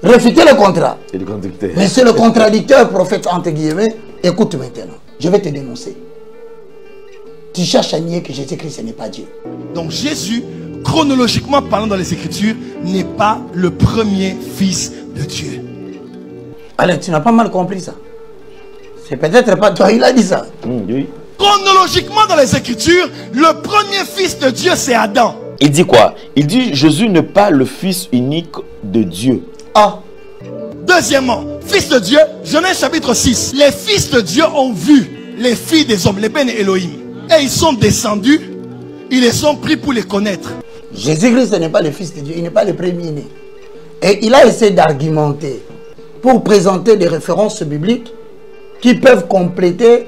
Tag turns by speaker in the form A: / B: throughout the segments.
A: Réfuter le contrat.
B: Et le contradicteur.
A: Mais c'est le contradicteur, prophète, entre guillemets. Écoute maintenant, je vais te dénoncer. Tu cherches à nier que Jésus-Christ, ce n'est pas Dieu.
C: Donc Jésus, chronologiquement parlant dans les Écritures, n'est pas le premier fils de Dieu.
A: Alain, tu n'as pas mal compris ça. C'est peut-être pas toi, il a dit ça.
B: Oui.
C: Chronologiquement dans les Écritures, le premier fils de Dieu, c'est Adam.
B: Il dit quoi? Il dit Jésus n'est pas le fils unique de Dieu.
A: Ah.
C: Deuxièmement, fils de Dieu, Genèse chapitre 6. Les fils de Dieu ont vu les filles des hommes, les Ben et Elohim. Et ils sont descendus, ils les ont pris pour les connaître.
A: Jésus-Christ n'est pas le fils de Dieu, il n'est pas le premier-né. Et il a essayé d'argumenter pour présenter des références bibliques qui peuvent compléter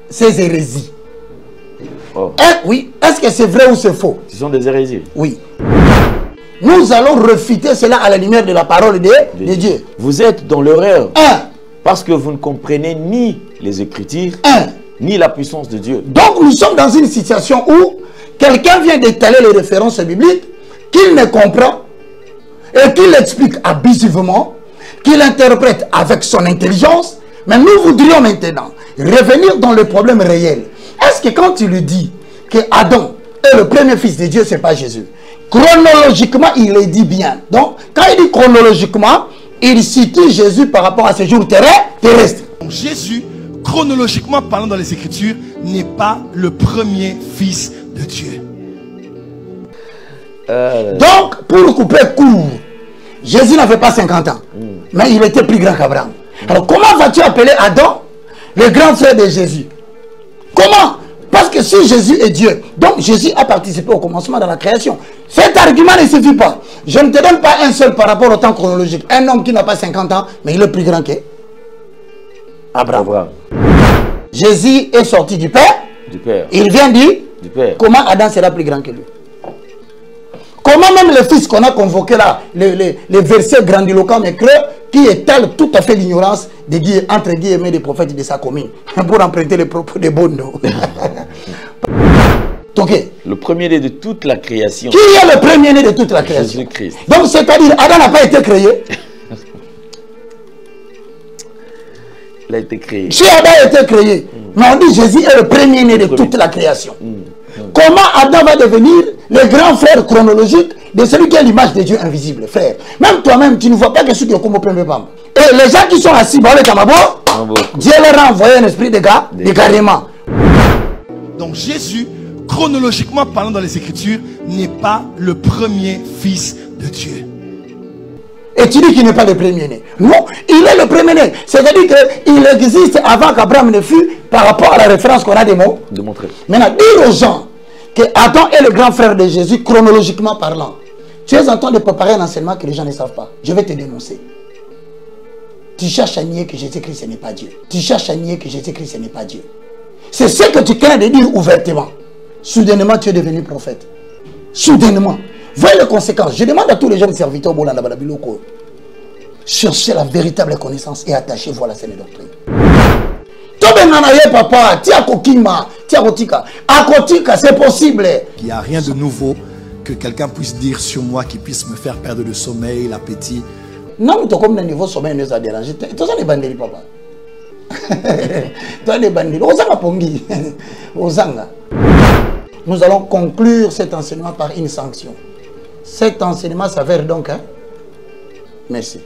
A: ces hérésies.
B: Oh.
A: Oui, est-ce que c'est vrai ou c'est faux?
B: Ce sont des hérésies.
A: Oui. Nous allons refuter cela à la lumière de la parole de Dieu.
B: Vous êtes dans l'erreur. Parce que vous ne comprenez ni les Écritures, ni la puissance de Dieu.
A: Donc nous sommes dans une situation où quelqu'un vient d'étaler les références bibliques qu'il ne comprend et qu'il explique abusivement, qu'il interprète avec son intelligence. Mais nous voudrions maintenant revenir dans le problème réel. Est-ce que quand tu lui dis que Adam est le premier fils de Dieu, ce n'est pas Jésus? Chronologiquement, il le dit bien. Donc, quand il dit chronologiquement, il situe Jésus par rapport à ce jour terrestre.
C: Donc, Jésus, chronologiquement parlant dans les Écritures, n'est pas le premier fils de Dieu.
A: Donc, pour couper court, Jésus n'avait pas 50 ans, mais il était plus grand qu'Abraham. Alors, comment vas-tu appeler Adam le grand frère de Jésus? Comment? Parce que si Jésus est Dieu, donc Jésus a participé au commencement de la création. Cet argument ne suffit pas. Je ne te donne pas un seul par rapport au temps chronologique. Un homme qui n'a pas 50 ans, mais il est plus grand qu'Abraham. Jésus est sorti du Père.
B: Du Père.
A: Il vient dire
B: du Père. Comment
A: Adam sera plus grand que lui? Comment même le fils qu'on a convoqué là, les versets grandiloquents mais creux, qui étalent tout à fait l'ignorance entre guillemets des prophètes de sa commune, pour emprunter les propos de Bondo. Okay.
B: Le premier-né de toute la création.
A: Qui est le premier-né de toute la création?
B: Jésus-Christ.
A: Donc c'est-à-dire, Adam n'a pas été créé.
B: Il a été créé.
A: Si Adam a été créé, mais on dit Jésus est le premier-né de toute la création. Comment Adam va devenir le grand frère chronologique de celui qui est l'image de Dieu invisible, frère? Même toi-même, tu ne vois pas que celui qui est comme au premier femme. Et les gens qui sont assis, Dieu leur a envoyé un esprit de carrément.
C: Donc Jésus, chronologiquement parlant dans les Écritures, n'est pas le premier fils de Dieu.
A: Et tu dis qu'il n'est pas le premier-né. Non, il est le premier-né. C'est-à-dire qu'il existe avant qu'Abraham ne fût par rapport à la référence qu'on a
B: démontré.
A: Maintenant, dire aux gens que Adam est le grand frère de Jésus, chronologiquement parlant. Tu es en train de préparer un enseignement que les gens ne savent pas. Je vais te dénoncer. Tu cherches à nier que Jésus-Christ, ce n'est pas Dieu. Tu cherches à nier que Jésus-Christ, ce n'est pas Dieu. C'est ce que tu crains de dire ouvertement. Soudainement, tu es devenu prophète. Soudainement. Voyez les conséquences. Je demande à tous les jeunes serviteurs cherchez la véritable connaissance et attachez-vous à la saine doctrine. Papa, c'est possible.
D: Il n'y a rien de nouveau que quelqu'un puisse dire sur moi qui puisse me faire perdre le sommeil, l'appétit.
A: Non, mais comme le niveau sommeil nous a dérangé. Toi, ça les bandits, papa. Toi, les bandits. Osanga Pongi. Osanga. Nous allons conclure cet enseignement par une sanction. Cet enseignement s'avère donc. Merci.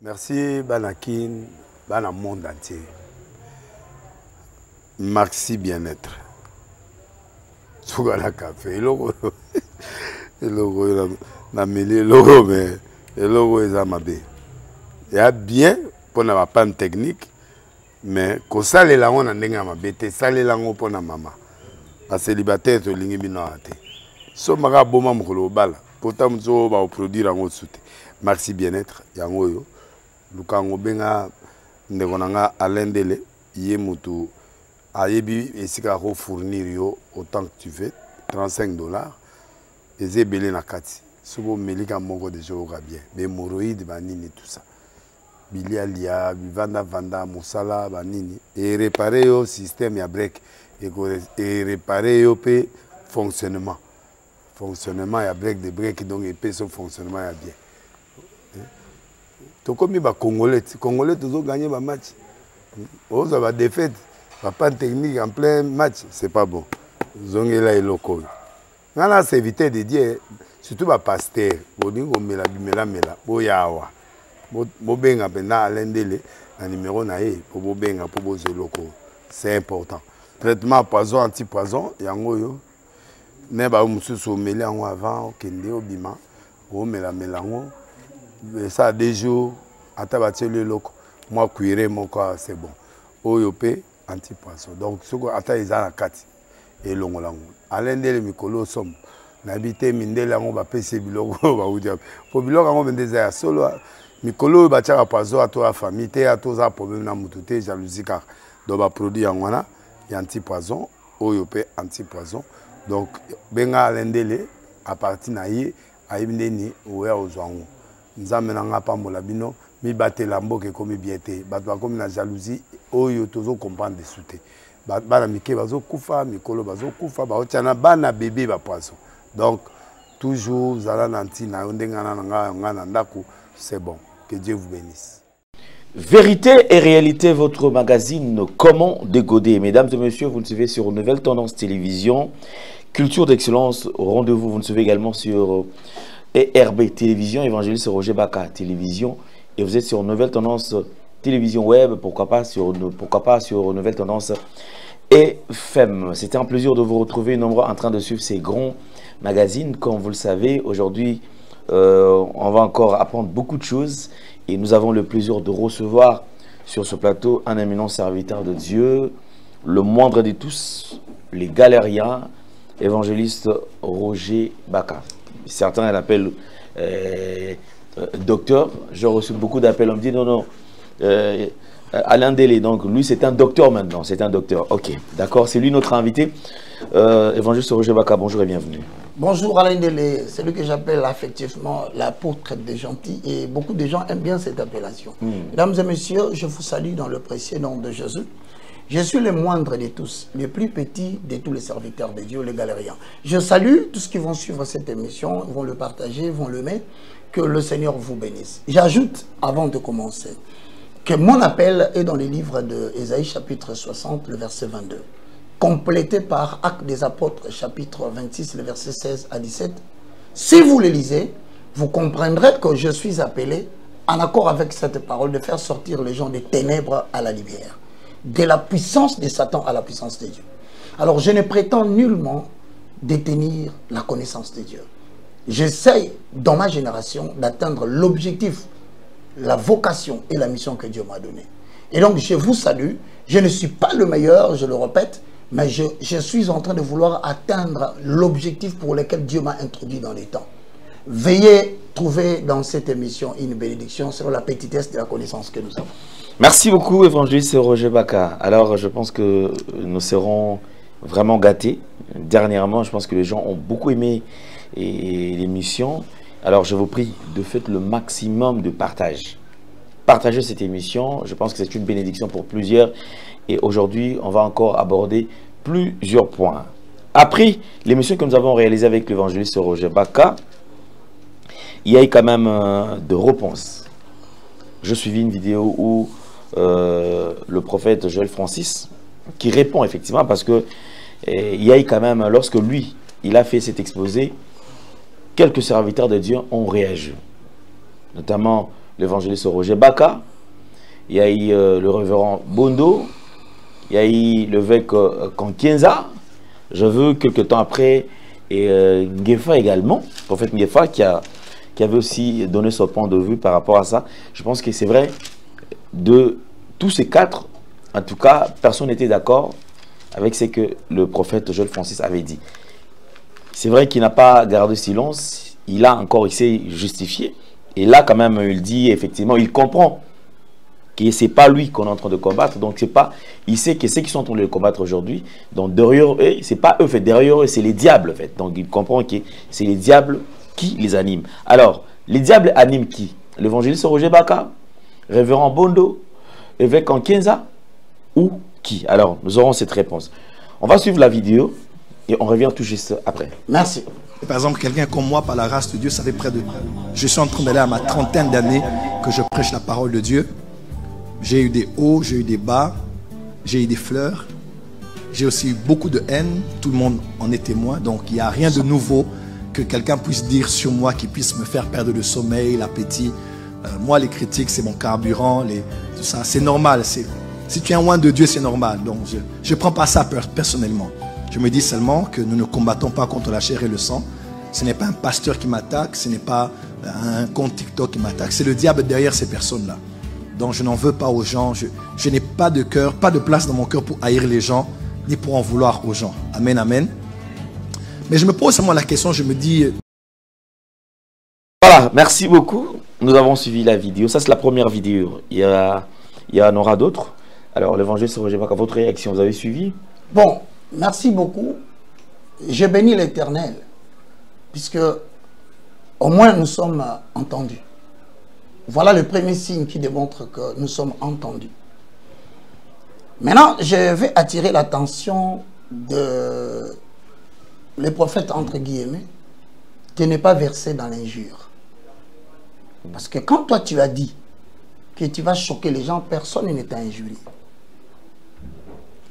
E: Merci Banakin, Bana monde entier. Merci bien-être. Sougala café, logo, na mêlé logo mais logo est amabé. Il y a bien pour na panne technique, mais ko sale la on ndenga mabete, sale la ngo pona mama. Ba célibataire to lingi bino ate. So maka boma mukolo bala, pourtant mzo ba produire ngo soute. Merci bien-être yango yo. Lukango benga ndekonanga alendele yemutu ayebi esika ko fournir yo autant que tu veux $35 et zebele na kati Souvent, Melika Mongo déjà au bien. Mais Moroïde, Banini, tout ça. Bilialia, Vanda, Moussala, Banini. Et réparer au système, il y a break. Et réparer au fonctionnement. Fonctionnement, il y a break, des breaks, donc il paie son fonctionnement, il y a bien. Tout comme les Congolais, toujours gagné le match. Ils ont défaite. Pas de technique en plein match, c'est pas bon. Zongela et loco. On c'est éviter de dire, surtout les pasteurs, on mela boyawa. Bobenga pena alendele, un numéro naé, pour bobenga, pour boze loco. C'est important. Traitement poison, anti-poison, yango. Mais bah, on se sommelier avant, au kende, au bima, au mélango. Ça a des jours, à tabater le loco. Moi, cuire mon corps, c'est bon. Oyopé, anti-poison. Donc, ce qu'on attend, ils ont la carte. Et l'on l'a. Alain de Mikolo somme. N'habité Mindela, on va payer Biloko. Pour Biloko, on va des solo. Mikolo, va tirer à poison à toi, famille, à toi, problème dans mon jalousie, car dans le produit en wana, il y a anti-poison. Oyopé, anti-poison. Donc, benga Alain Dele, à partir d'ahí, à Ibneni, ou à Ozouango. Nous avons pas mon labino. Mi batte lambo ke komi biete batwa komi na jalousie oyo tozo comprendre de souté bana mike bazo kufa mikolo bazo kufa ba otiana bana bébé ba poisson donc toujours zala nanti na ndengana ngana ndako c'est bon que Dieu vous bénisse.
B: Vérité et réalité, votre magazine Comment dégoder. Mesdames et messieurs, vous nous suivez sur Nouvelle Tendance Télévision, Culture d'Excellence au rendez-vous. Vous nous suivez également sur ERB Télévision, Évangéliste Roger Baka Télévision. Et vous êtes sur Nouvelle Tendance Télévision Web, pourquoi pas sur Nouvelle Tendance FM. C'était un plaisir de vous retrouver nombreux en train de suivre ces grands magazines. Comme vous le savez, aujourd'hui, on va encore apprendre beaucoup de choses. Et nous avons le plaisir de recevoir sur ce plateau un éminent serviteur de Dieu, le moindre de tous, les galériens, évangéliste Roger Baka. Certains l'appellent docteur. J'ai reçu beaucoup d'appels. On me dit non, Alain Dele. Donc lui, c'est un docteur maintenant. C'est un docteur. Ok, d'accord. C'est lui notre invité. Évangéliste Roger Baka, bonjour et bienvenue.
A: Bonjour Alain Dele. C'est lui que j'appelle affectivement l'apôtre des gentils. Et beaucoup de gens aiment bien cette appellation. Mesdames et messieurs, je vous salue dans le précieux nom de Jésus. Je suis le moindre de tous, le plus petit de tous les serviteurs de Dieu, les galériens. Je salue tous qui vont suivre cette émission, vont le partager, vont le mettre. Que le Seigneur vous bénisse. J'ajoute, avant de commencer, que mon appel est dans les livres de Ésaïe, chapitre 60, le verset 22. Complété par Actes des Apôtres, chapitre 26, le verset 16 à 17. Si vous le lisez, vous comprendrez que je suis appelé, en accord avec cette parole, de faire sortir les gens des ténèbres à la lumière, de la puissance de Satan à la puissance de Dieu. Alors, je ne prétends nullement détenir la connaissance de Dieu. J'essaye, dans ma génération, d'atteindre l'objectif, la vocation et la mission que Dieu m'a donnée. Et donc, je vous salue. Je ne suis pas le meilleur, je le répète, mais je suis en train de vouloir atteindre l'objectif pour lequel Dieu m'a introduit dans les temps. Veuillez trouver dans cette émission une bénédiction sur la petitesse de la connaissance que nous avons.
B: Merci beaucoup, évangéliste Roger Baka. Alors, je pense que nous serons vraiment gâtés. Dernièrement, je pense que les gens ont beaucoup aimé l'émission. Alors je vous prie de faire le maximum de partage. Partagez cette émission, je pense que c'est une bénédiction pour plusieurs. Et aujourd'hui, on va encore aborder plusieurs points. Après l'émission que nous avons réalisée avec l'évangéliste Roger Baka, il y a eu quand même de réponses. Je suivis une vidéo où le prophète Joël Francis, qui répond effectivement, parce que il y a eu quand même, lorsque lui, il a fait cet exposé, quelques serviteurs de Dieu ont réagi, notamment l'évangéliste Roger Baka, il y a eu le révérend Bondo, il y a eu l'évêque Kankienza, je veux quelques temps après, et Ngefa également, le prophète Ngefa qui avait aussi donné son point de vue par rapport à ça. Je pense que c'est vrai, de tous ces quatre, en tout cas, personne n'était d'accord avec ce que le prophète Joël Francis avait dit. C'est vrai qu'il n'a pas gardé silence, il s'est justifié. Et là, quand même, il dit, effectivement, il comprend que ce n'est pas lui qu'on est en train de combattre. Donc, c'est pas, il sait que ceux qui sont en train de le combattre aujourd'hui, donc derrière eux, ce n'est pas eux, derrière eux, c'est les diables, en fait. Donc, il comprend que c'est les diables qui les anime. Alors, les diables animent qui? L'évangéliste Roger Baka, révérend Bondo, évêque Kankenza ou qui? Alors, nous aurons cette réponse. On va suivre la vidéo et on revient tout juste après.
A: Merci.
D: Par exemple, quelqu'un comme moi, par la grâce de Dieu, ça fait près de... Je suis en train d'aller à ma 30aine d'années que je prêche la parole de Dieu. J'ai eu des hauts, j'ai eu des bas, j'ai eu des fleurs. J'ai aussi eu beaucoup de haine. Tout le monde en est témoin. Donc, il n'y a rien de nouveau que quelqu'un puisse dire sur moi qui puisse me faire perdre le sommeil, l'appétit. Moi, les critiques, c'est mon carburant, tout ça. C'est normal. Si tu es un oint de Dieu, c'est normal. Donc, je ne prends pas ça personnellement. Je me dis seulement que nous ne combattons pas contre la chair et le sang. Ce n'est pas un pasteur qui m'attaque, ce n'est pas un compte TikTok qui m'attaque. C'est le diable derrière ces personnes-là. Donc je n'en veux pas aux gens. Je n'ai pas de cœur, pas de place dans mon cœur pour haïr les gens, ni pour en vouloir aux gens. Amen, amen. Mais je me pose seulement la question, je me dis...
B: Voilà, merci beaucoup. Nous avons suivi la vidéo. Ça, c'est la première vidéo. Il y en aura d'autres. Alors, l'évangéliste Roger Baka, votre réaction, vous avez suivi?
A: Bon, merci beaucoup. Je bénis l'Éternel, puisque au moins nous sommes entendus. Voilà le premier signe qui démontre que nous sommes entendus. Maintenant, je vais attirer l'attention de les prophètes, entre guillemets, qui n'est pas versé dans l'injure. Parce que quand toi tu as dit que tu vas choquer les gens, personne ne t'a injurié.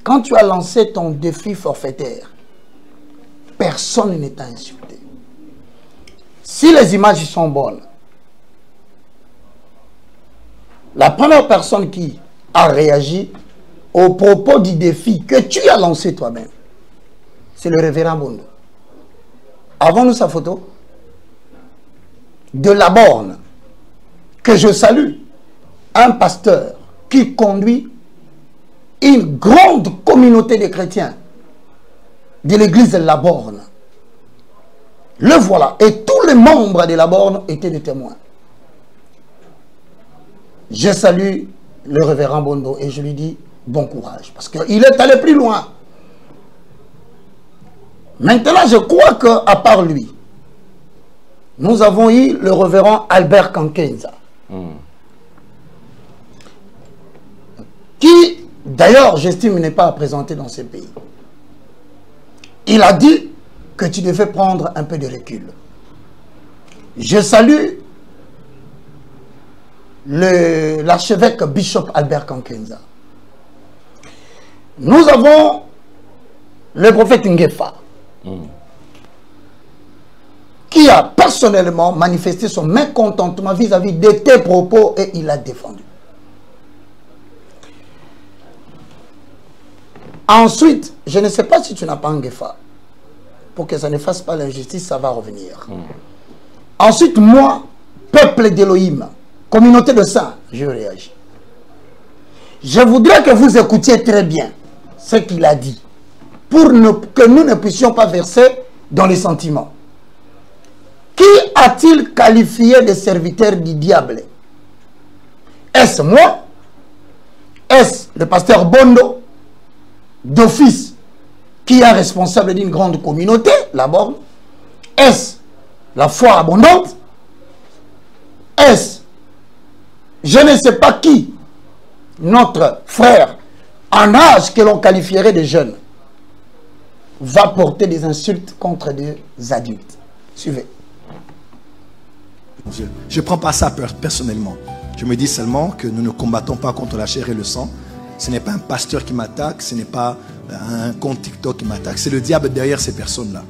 A: Quand tu as lancé ton défi forfaitaire, personne ne t'a insulté. Si les images sont bonnes, la première personne qui a réagi au propos du défi que tu as lancé toi-même, c'est le révérend Bondo. Avons-nous sa photo? De la borne, que je salue, un pasteur qui conduit une grande communauté de chrétiens de l'église de la borne. Le voilà. Et tous les membres de la borne étaient des témoins. Je salue le révérend Bondo et je lui dis bon courage. Parce qu'il est allé plus loin. Maintenant, je crois qu'à part lui, nous avons eu le révérend Albert Kankenza. Qui, d'ailleurs, j'estime, n'est pas présenté dans ce pays. Il a dit que tu devais prendre un peu de recul. Je salue l'archevêque Bishop Albert Kankenza. Nous avons le prophète Ngefa, qui a personnellement manifesté son mécontentement vis-à-vis de tes propos et il a défendu. Ensuite, je ne sais pas si tu n'as pas Ngefa. Pour que ça ne fasse pas l'injustice, ça va revenir. Ensuite, moi, peuple d'Élohim, communauté de saints, je réagis. Je voudrais que vous écoutiez très bien ce qu'il a dit, pour que nous ne puissions pas verser dans les sentiments. Qui a-t-il qualifié de serviteur du diable? Est-ce moi? Est-ce le pasteur Bondo, d'office, qui est responsable d'une grande communauté, la borne? Est-ce la foi abondante? Est-ce, je ne sais pas qui, notre frère en âge que l'on qualifierait de jeune, va porter des insultes contre des adultes? Suivez.
D: Je ne prends pas ça personnellement. Je me dis seulement que nous ne combattons pas contre la chair et le sang. Ce n'est pas un pasteur qui m'attaque, ce n'est pas un compte TikTok qui m'attaque. C'est le diable derrière ces personnes-là.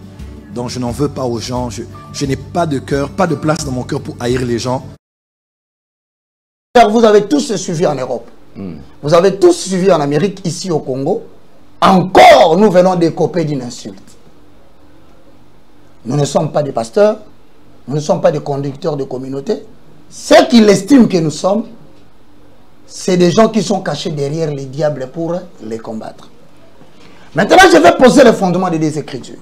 D: Donc je n'en veux pas aux gens. Je n'ai pas de cœur, pas de place dans mon cœur pour haïr les gens.
A: Vous avez tous suivi en Europe. Vous avez tous suivi en Amérique, ici au Congo. Encore, nous venons d'écoper d'une insulte. Nous ne sommes pas des pasteurs. Nous ne sommes pas des conducteurs de communauté. Ceux qui l'estiment que nous sommes, c'est des gens qui sont cachés derrière les diables pour les combattre. Maintenant, je vais poser le fondement des Écritures.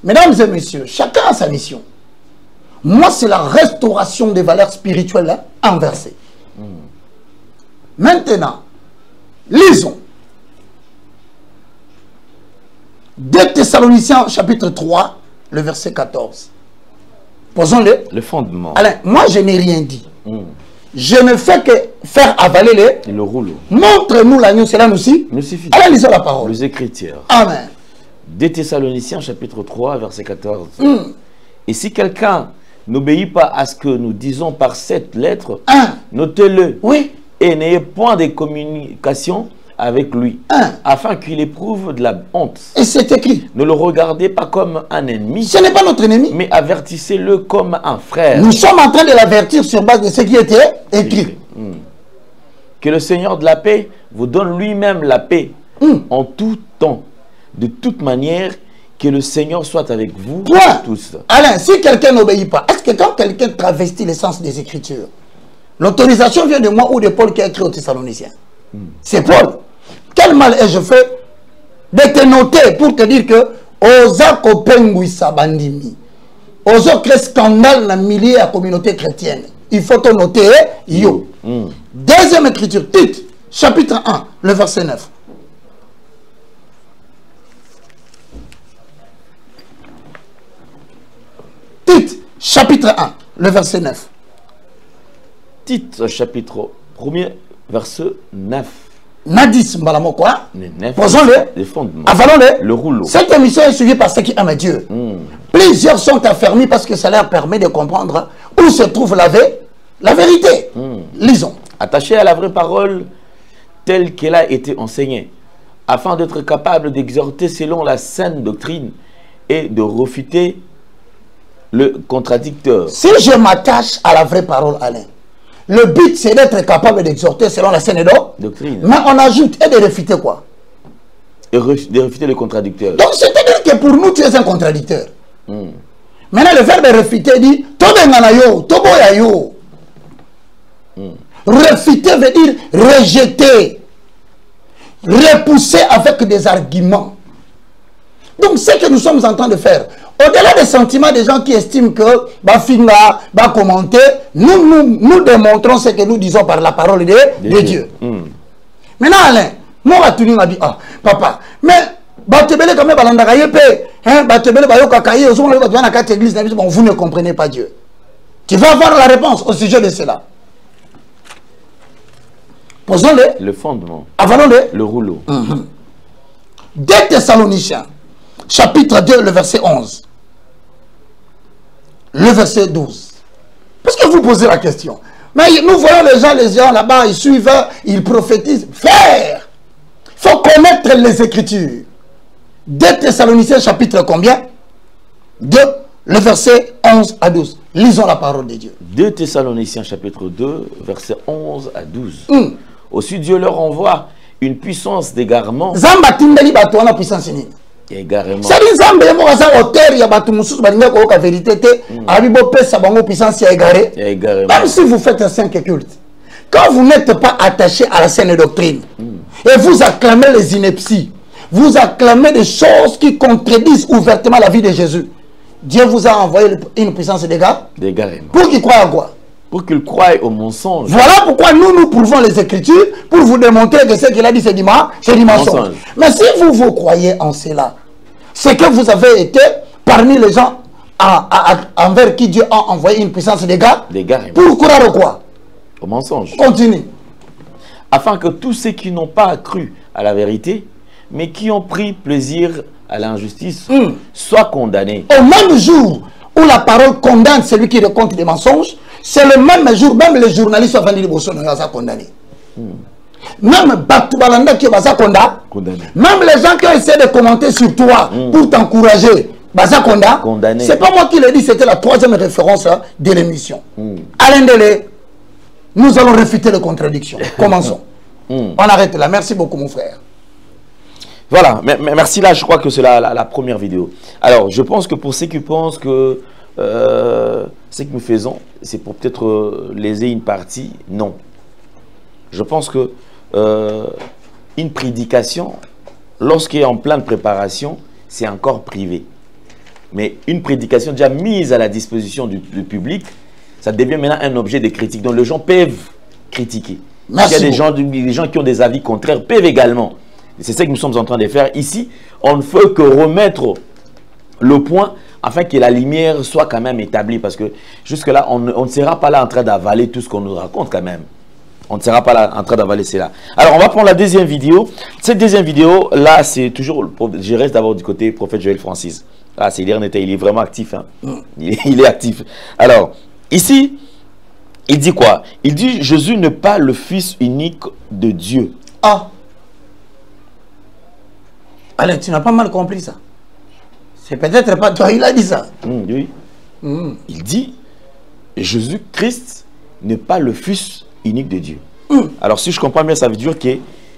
A: Mesdames et messieurs, chacun a sa mission. Moi, c'est la restauration des valeurs spirituelles inversées. Maintenant, lisons. 2 Thessaloniciens chapitre 3, le verset 14. Posons-le.
B: Le fondement.
A: Alain, moi je n'ai rien dit. Je ne fais que faire avaler
B: le rouleau.
A: Montre-nous l'agneau, cela nous suffit. Allez, lisons la parole.
B: Les Écritures.
A: Amen.
B: 2 Thessaloniciens chapitre 3 verset 14. Et si quelqu'un n'obéit pas à ce que nous disons par cette lettre, notez-le.
A: Oui.
B: Et n'ayez point de communication avec lui, afin qu'il éprouve de la honte.
A: Et c'est écrit.
B: Ne le regardez pas comme un ennemi.
A: Ce n'est pas notre ennemi.
B: Mais avertissez-le comme un frère.
A: Nous sommes en train de l'avertir sur base de ce qui était écrit.
B: Que le Seigneur de la paix vous donne lui-même la paix en tout temps. De toute manière, que le Seigneur soit avec vous tous.
A: Alain, si quelqu'un n'obéit pas, est-ce que quand quelqu'un travestit l'essence des Écritures, l'autorisation vient de moi ou de Paul qui a écrit aux Thessaloniciens? C'est Paul. Quel mal ai-je fait de te noter pour te dire que osa kopengwisa bandimi, osa créer scandale dans le milieu de la communauté chrétienne? Il faut te noter yo. Deuxième écriture, Tite, chapitre 1, le verset 9. Tite, chapitre 1, le verset 9.
B: Tite, chapitre 1er, verset 9.
A: Nadis Mbalamo quoi?
B: Posons-le.
A: Avalons-le.
B: Le rouleau.
A: Cette émission est suivie par ceux qui aiment Dieu. Plusieurs sont affermis parce que ça leur permet de comprendre où se trouve la vérité. Lisons.
B: Attaché à la vraie parole telle qu'elle a été enseignée, afin d'être capable d'exhorter selon la saine doctrine et de refuter le contradicteur.
A: Si je m'attache à la vraie parole, Alain, le but c'est d'être capable d'exhorter selon la saine doctrine. Mais on ajoute et de réfuter quoi?
B: Et de réfuter le contradicteur.
A: Donc c'est-à-dire que pour nous tu es un contradicteur. Maintenant le verbe réfuter dit Toboyayo. Réfuter veut dire rejeter, repousser avec des arguments. Donc ce que nous sommes en train de faire, au-delà des sentiments des gens qui estiment que Bafinga va commenter, nous démontrons ce que nous disons par la parole de Dieu. Maintenant Alain, moi je vais dire, ah papa, mais Batebele quand même balandaka yepe, hein, Batebele bayoka kaye, vous ne comprenez pas Dieu. Tu vas avoir la réponse au sujet de cela. Posons-le.
B: Le fondement.
A: Avalons-le.
B: Le rouleau.
A: 2 Thessaloniciens, chapitre 2, le verset 11. Le verset 12. Parce que vous posez la question. Mais nous voyons les gens là-bas, ils suivent, ils prophétisent. Faire. Il faut connaître les Écritures. 2 Thessaloniciens, chapitre combien? 2, le verset 11 à 12. Lisons la parole de Dieu.
B: 2 Thessaloniciens, chapitre 2, verset 11 à 12. Aussi Dieu leur envoie une puissance d'égarement.
A: Zamba tindeli bato wana puissance nini?
B: Égarement.
A: Ça dit Zamba yemo kasa auteur ya bato mususu balinga ko ka vérité te abibo pesa bango puissance ya égaré. Même si vous faites un 5 culte, quand vous n'êtes pas attaché à la saine doctrine et vous acclamez les inepties, vous acclamez des choses qui contredisent ouvertement la vie de Jésus, Dieu vous a envoyé une puissance d'égarement. Pour qu'il croie en quoi?
B: Pour qu'il croie au mensonge.
A: Voilà pourquoi nous prouvons les Écritures pour vous démontrer que ce qu'il a dit c'est du mensonge. Mais si vous croyez en cela, c'est que vous avez été parmi les gens envers qui Dieu a envoyé une puissance d'égarement. Pour croire au quoi?
B: Au mensonge.
A: Continue.
B: Afin que tous ceux qui n'ont pas cru à la vérité, mais qui ont pris plaisir à l'injustice, soient condamnés. Au
A: même jour où la parole condamne celui qui raconte des mensonges, c'est le même jour, même les journalistes sont venus de condamner. Même Batoubalanda qui va condamner. Même les gens qui ont essayé de commenter sur toi pour t'encourager, condamner. C'est pas moi qui l'ai dit, c'était la 3e référence de l'émission. Alain Delé, nous allons réfuter les contradictions. Commençons. On arrête là. Merci beaucoup mon frère.
B: Voilà, merci là, je crois que c'est la première vidéo. Alors, je pense que pour ceux qui pensent que ce que nous faisons, c'est pour peut-être léser une partie, non. Je pense que une prédication, lorsqu'elle est en pleine préparation, c'est encore privé. Mais une prédication déjà mise à la disposition du public, ça devient maintenant un objet de critique. Donc les gens peuvent critiquer.
A: Merci.
B: Il y a des gens qui ont des avis contraires, peuvent également. C'est ce que nous sommes en train de faire ici. On ne fait que remettre le point afin que la lumière soit quand même établie, parce que jusque-là, on ne sera pas là en train d'avaler tout ce qu'on nous raconte quand même. On ne sera pas là en train d'avaler cela. Alors, on va prendre la deuxième vidéo. Cette deuxième vidéo, là, c'est toujours... Je reste d'abord du côté prophète Joël Francis. Ah, c'est il est vraiment actif. Hein. Il est actif. Alors, ici, il dit quoi? Il dit, Jésus n'est pas le Fils unique de Dieu.
A: Ah. Allez, tu n'as pas mal compris ça. C'est peut-être pas toi, il a dit ça.
B: Oui. Il dit, Jésus-Christ n'est pas le Fils unique de Dieu. Alors, si je comprends bien, ça veut dire que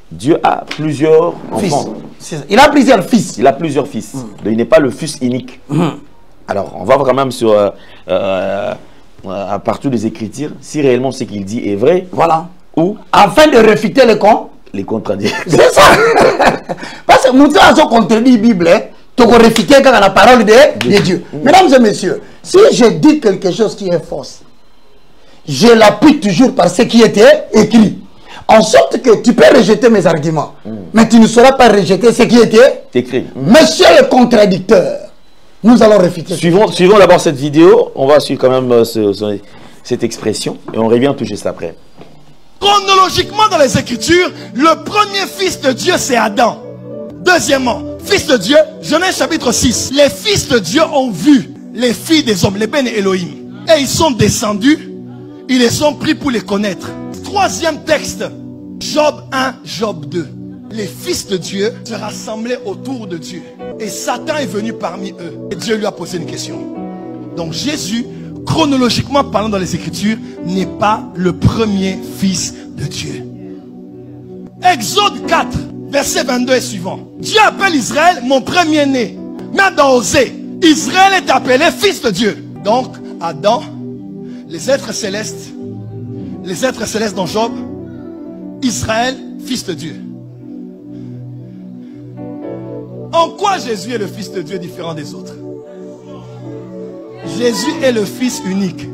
B: Dieu a plusieurs enfants.
A: Il a plusieurs fils.
B: Il a plusieurs fils. Donc, il n'est pas le Fils unique. Alors, on va voir quand même sur, à partir des Écritures, si réellement ce qu'il dit est vrai.
A: Voilà.
B: Ou
A: afin de réfuter
B: les contradictions.
A: C'est ça. Parce que nous avons contredit la Bible, tu peux réfuter quand la parole de Dieu. Mesdames et messieurs, si je dis quelque chose qui est fausse, je l'appuie toujours par ce qui était écrit. En sorte que tu peux rejeter mes arguments, mais tu ne sauras pas rejeter ce qui était
B: écrit.
A: Monsieur le contradicteur, nous allons réfuter.
B: Suivons d'abord cette vidéo. On va suivre quand même cette expression et on revient tout juste après.
C: Chronologiquement dans les Écritures, le premier fils de Dieu c'est Adam. Deuxièmement, fils de Dieu, Genèse chapitre 6. Les fils de Dieu ont vu les filles des hommes, les Ben Elohim. Et ils sont descendus, ils les ont pris pour les connaître. Troisième texte, Job 1, Job 2. Les fils de Dieu se rassemblaient autour de Dieu. Et Satan est venu parmi eux. Et Dieu lui a posé une question. Donc Jésus, chronologiquement parlant dans les Écritures, n'est pas le premier fils de Dieu. Exode 4, verset 22 et suivant. Dieu appelle Israël mon premier-né. Mais dans Osée, Israël est appelé fils de Dieu. Donc, Adam, les êtres célestes dans Job, Israël, fils de Dieu. En quoi Jésus est le fils de Dieu différent des autres? Jésus est le fils unique.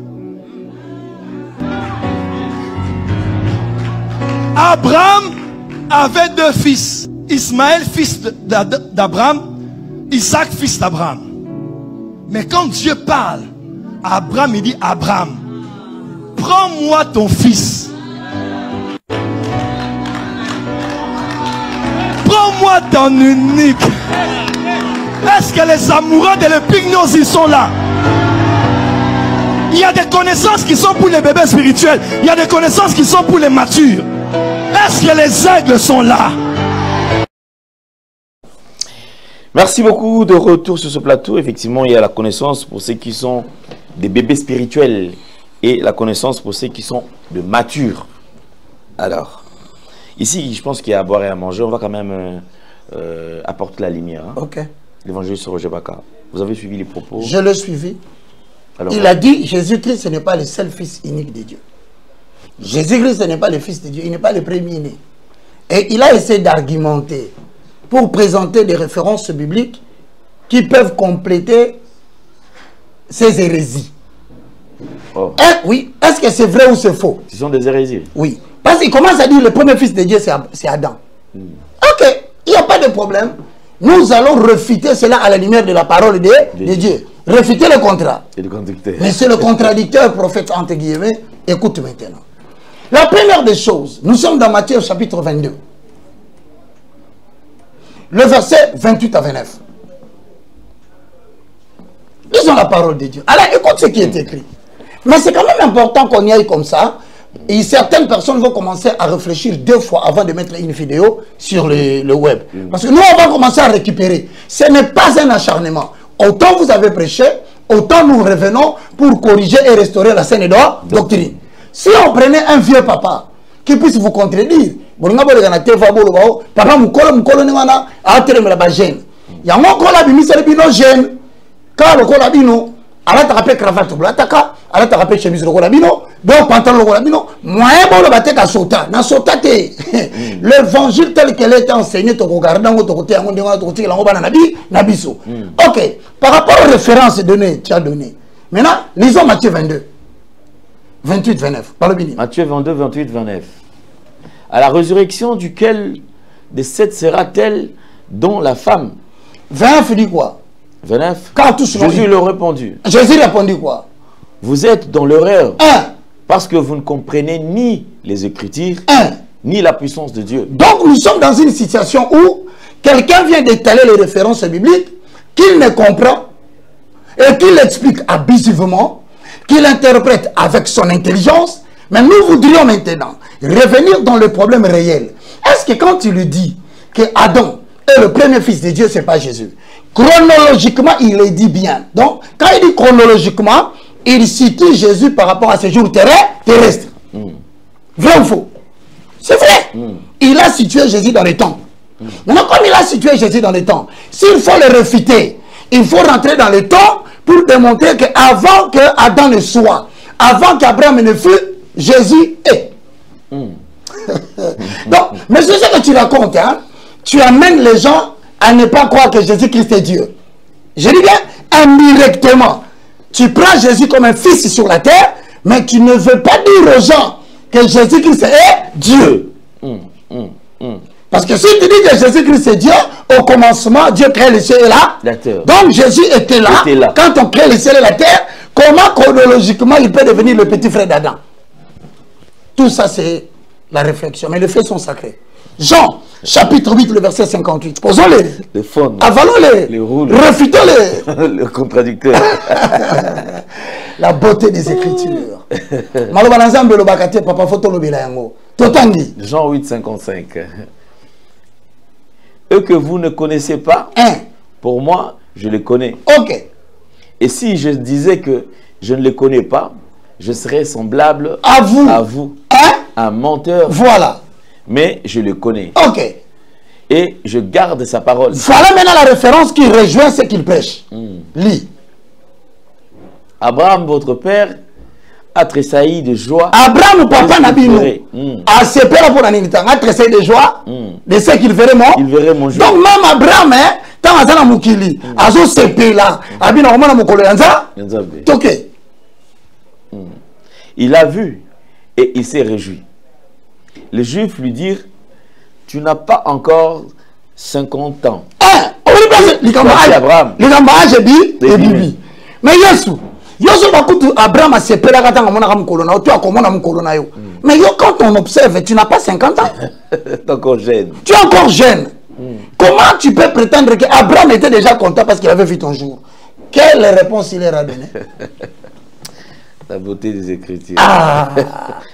C: Abraham avait deux fils. Ismaël, fils d'Abraham. Isaac, fils d'Abraham. Mais quand Dieu parle à Abraham, il dit Abraham, prends-moi ton fils. Prends-moi ton unique. Est-ce que les amoureux de l'épignos, ils sont là? Il y a des connaissances qui sont pour les bébés spirituels. Il y a des connaissances qui sont pour les matures. Est-ce que les aigles sont là?
B: Merci beaucoup de retour sur ce plateau. Effectivement, il y a la connaissance pour ceux qui sont des bébés spirituels et la connaissance pour ceux qui sont de matures. Alors, ici, je pense qu'il y a à boire et à manger. On va quand même apporter la lumière. Hein.
A: Ok.
B: L'évangéliste Roger Baka. Vous avez suivi les propos?
A: Je l'ai suivi.
B: Alors,
A: il a dit, Jésus-Christ, ce n'est pas le seul fils unique de Dieu. Jésus-Christ, ce n'est pas le fils de Dieu. Il n'est pas le premier-né. Et il a essayé d'argumenter pour présenter des références bibliques qui peuvent compléter ces hérésies.
B: Oh.
A: Oui, est-ce que c'est vrai ou c'est faux?
B: Ce sont des hérésies.
A: Oui. Parce qu'il commence à dire le premier fils de Dieu, c'est Adam. Ok, il n'y a pas de problème. Nous allons refuter cela à la lumière de la parole de Dieu. Refuter le contrat.
B: Et le contradicteur.
A: Mais c'est le contradicteur, prophète, entre guillemets. Écoute maintenant. La première des choses, nous sommes dans Matthieu chapitre 22. Le verset 28 à 29. Lisons la parole de Dieu. Alors écoute ce qui est écrit. Mais c'est quand même important qu'on y aille comme ça. Et certaines personnes vont commencer à réfléchir deux fois avant de mettre une vidéo sur le web. Parce que nous, on va commencer à récupérer. Ce n'est pas un acharnement. Autant vous avez prêché, autant nous revenons pour corriger et restaurer la saine doctrine. Si on prenait un vieux papa qui puisse vous contredire, papa mukolo ningana ateremela ba jeune. Yango kola bimisele bino jeune. Ka lokola bino ala ta rappel cravate blataka, ala ta rappel chemise lokola bino, donc pantalon lokola bino, moyen bolo bateka sota, na sota te. L'évangile tel qu'elle est enseigné to regarder ngo to côté yango ndenga to côté lango bana na biso. OK, par rapport aux références données, tu as donné. Maintenant, lisons Matthieu 22. 28-29.
B: Matthieu 22, 28-29. À la résurrection duquel des sept sera-t-elle dont la femme?
A: 29 dit quoi?
B: 29.
A: Quand tous
B: Jésus leur répondit.
A: Jésus répondit quoi?
B: Vous êtes dans l'erreur.
A: 1.
B: Parce que vous ne comprenez ni les Écritures,
A: 1.
B: ni la puissance de Dieu.
A: Donc nous sommes dans une situation où quelqu'un vient d'étaler les références bibliques qu'il ne comprend et qu'il explique abusivement, qu'il interprète avec son intelligence. Mais nous voudrions maintenant revenir dans le problème réel. Est-ce que quand tu lui dis que Adam est le premier fils de Dieu, ce n'est pas Jésus? Chronologiquement, il le dit bien. Donc, quand il dit chronologiquement, il situe Jésus par rapport à ce jour terrestre. Vrai ou faux? C'est vrai. Il a situé Jésus dans les temps. Maintenant, comme il a situé Jésus dans les temps, s'il faut le réfuter, il faut rentrer dans le temps pour démontrer qu'avant que Adam ne soit, avant qu'Abraham ne fût, Jésus est. Donc, mais c'est ce que tu racontes, hein, tu amènes les gens à ne pas croire que Jésus-Christ est Dieu. Je dis bien indirectement. Tu prends Jésus comme un fils sur la terre, mais tu ne veux pas dire aux gens que Jésus-Christ est Dieu. Parce que si tu dis que Jésus-Christ est Dieu, au commencement, Dieu crée les cieux et la terre. Donc Jésus était là. Quand on crée les cieux et la terre, comment chronologiquement il peut devenir le petit frère d'Adam? Tout ça, c'est la réflexion. Mais les faits sont sacrés. Jean, chapitre 8, le verset 58. Posons-les.
B: Les fonds.
A: Avalons-les.
B: Les roules.
A: Refutons-les.
B: Le contradicteur.
A: La beauté des Écritures.
B: Jean 8, 55. Eux que vous ne connaissez pas, pour moi, je les connais.
A: Ok.
B: Et si je disais que je ne les connais pas, je serais semblable
A: à
B: vous. Un menteur.
A: Voilà.
B: Mais je le connais.
A: Ok.
B: Et je garde sa parole.
A: Voilà maintenant la référence qui rejoint ce qu'il prêche. Lis.
B: Abraham, votre père, a tressailli de joie.
A: Abraham, papa Nabino, a se peur pour l'animité, a tressailli de joie de ce qu'il verrait mon jour. Donc même Abraham, tant à Zana Moukili, a se peur là, a bien normalement Moukolo Yanza. Ok.
B: Il a vu et il s'est réjoui. Les Juifs lui dirent, tu n'as pas encore 50 ans.
A: Abraham. Mais Abraham a séparé mais quand on observe, tu n'as pas 50 ans.
B: Tu es encore jeune.
A: Tu es encore jeune. Comment tu peux prétendre qu'Abraham était déjà content parce qu'il avait vu ton jour? Quelle réponse il leur a donnée?
B: La beauté des Écritures.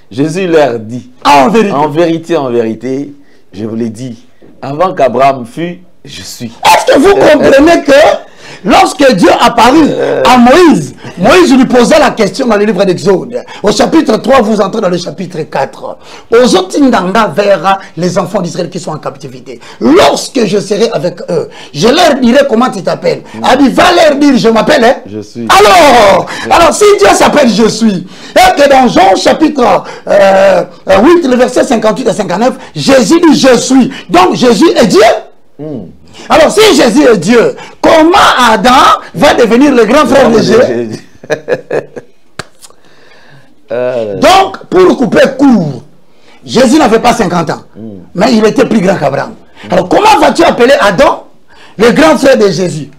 B: Jésus leur dit, en vérité, je vous l'ai dit, avant qu'Abraham fût, je suis.
A: Est-ce que vous comprenez que lorsque Dieu apparut à Moïse, Moïse lui posait la question dans le livre d'Exode. Au chapitre 3, vous entrez dans le chapitre 4. Aux Otindanga vers les enfants d'Israël qui sont en captivité. Lorsque je serai avec eux, je leur dirai comment tu t'appelles. Il va leur dire, je m'appelle.
B: Je suis.
A: Alors si Dieu s'appelle je suis, et que dans Jean chapitre 8, le verset 58 à 59, Jésus dit je suis. Donc Jésus est Dieu. Alors, si Jésus est Dieu, comment Adam va devenir le grand frère de Jésus? Donc, pour couper court, Jésus n'avait pas 50 ans, mais il était plus grand qu'Abraham. Alors, comment vas-tu appeler Adam le grand frère de Jésus?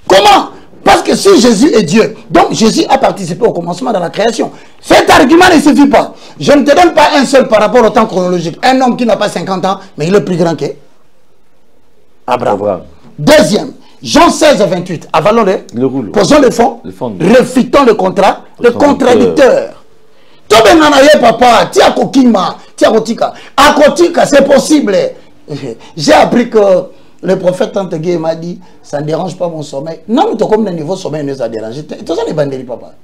A: Comment? Parce que si Jésus est Dieu, donc Jésus a participé au commencement dans la création. Cet argument ne suffit pas. Je ne te donne pas un seul par rapport au temps chronologique. Un homme qui n'a pas 50 ans, mais il est plus grand que Abraham. Deuxième, Jean 16, 28. Avalons-le. Posons le fond. Refutons le contradicteur. Papa, tia kokima, tia kotika. Akotika, c'est possible. J'ai appris que le prophète Tantegué m'a dit, ça ne dérange pas mon sommeil. Non, mais comme le niveau sommeil nous a dérangé. Toi, ça les bandits, papa.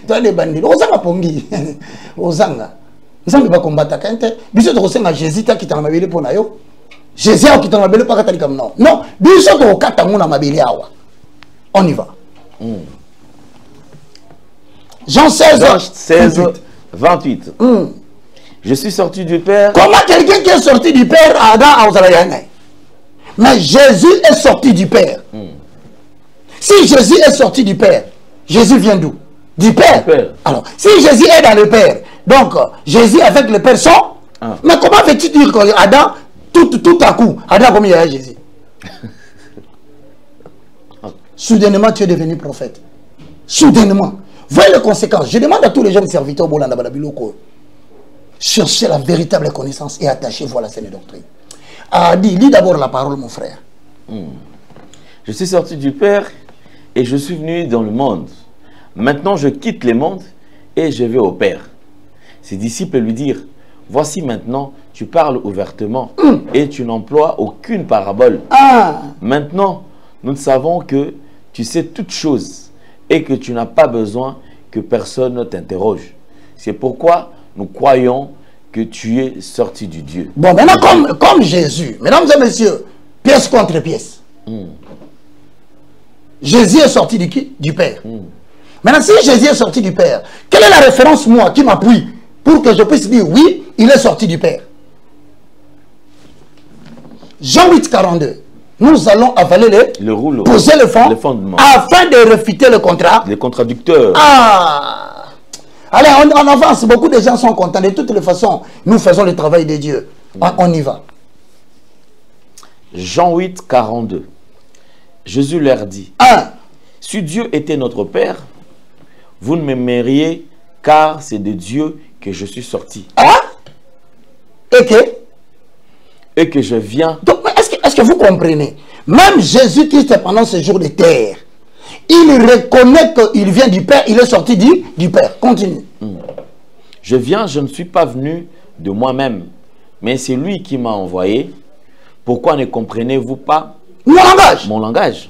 A: Toi, les bandits. Osanga pongi. Osanga. Osanga va combattre. Bisous de Rosenga Jésus, qui t'a mabélé pour Nayo. Jésus qui t'a mabélé pas comme non. Non, bisous de Katamuna mabélé awa. On y va. Jean 16,
B: 28. Je suis sorti du Père.
A: Comment quelqu'un qui est sorti du Père a Adam a Ozalayane? Mais Jésus est sorti du Père. Si Jésus est sorti du Père, Jésus vient d'où? Du Père. Alors, si Jésus est dans le Père, donc Jésus avec le Père sont. Mais comment veux-tu dire qu'Adam, tout à coup, Adam comme il y a Jésus? soudainement tu es devenu prophète. Soudainement. Voyez les conséquences. Je demande à tous les jeunes serviteurs au Bolanda Balabiloko, cherchez la véritable connaissance et attachez-vous à la saine doctrine. Lis d'abord la parole, mon frère.
B: Je suis sorti du Père et je suis venu dans le monde. Maintenant, je quitte le monde et je vais au Père. Ses disciples lui dirent, voici maintenant, tu parles ouvertement et tu n'emploies aucune parabole. Maintenant, nous savons que tu sais toutes choses et que tu n'as pas besoin que personne ne t'interroge. C'est pourquoi nous croyons que tu es sorti du Dieu.
A: Bon, maintenant, comme Jésus, mesdames et messieurs, pièce contre pièce. Jésus est sorti de qui? Du Père. Maintenant, si Jésus est sorti du Père, quelle est la référence, moi, qui m'appuie pour que je puisse dire, oui, il est sorti du Père? Jean 8, 42. Nous allons avaler
B: le rouleau,
A: poser le fondement, afin de réfuter le contrat.
B: Les contradicteurs.
A: Allez, on avance. Beaucoup de gens sont contents. De toutes les façons, nous faisons le travail de Dieu. On y va.
B: Jean 8, 42. Jésus leur dit, si Dieu était notre Père, vous ne m'aimeriez, car c'est de Dieu que je suis sorti. Et que je viens.
A: Donc, est-ce que vous comprenez? Même Jésus-Christ, pendant ce jour de terre, il reconnaît qu'il vient du Père, il est sorti du Père. Continue.
B: Je viens, je ne suis pas venu de moi-même, mais c'est lui qui m'a envoyé. Pourquoi ne comprenez-vous pas mon langage?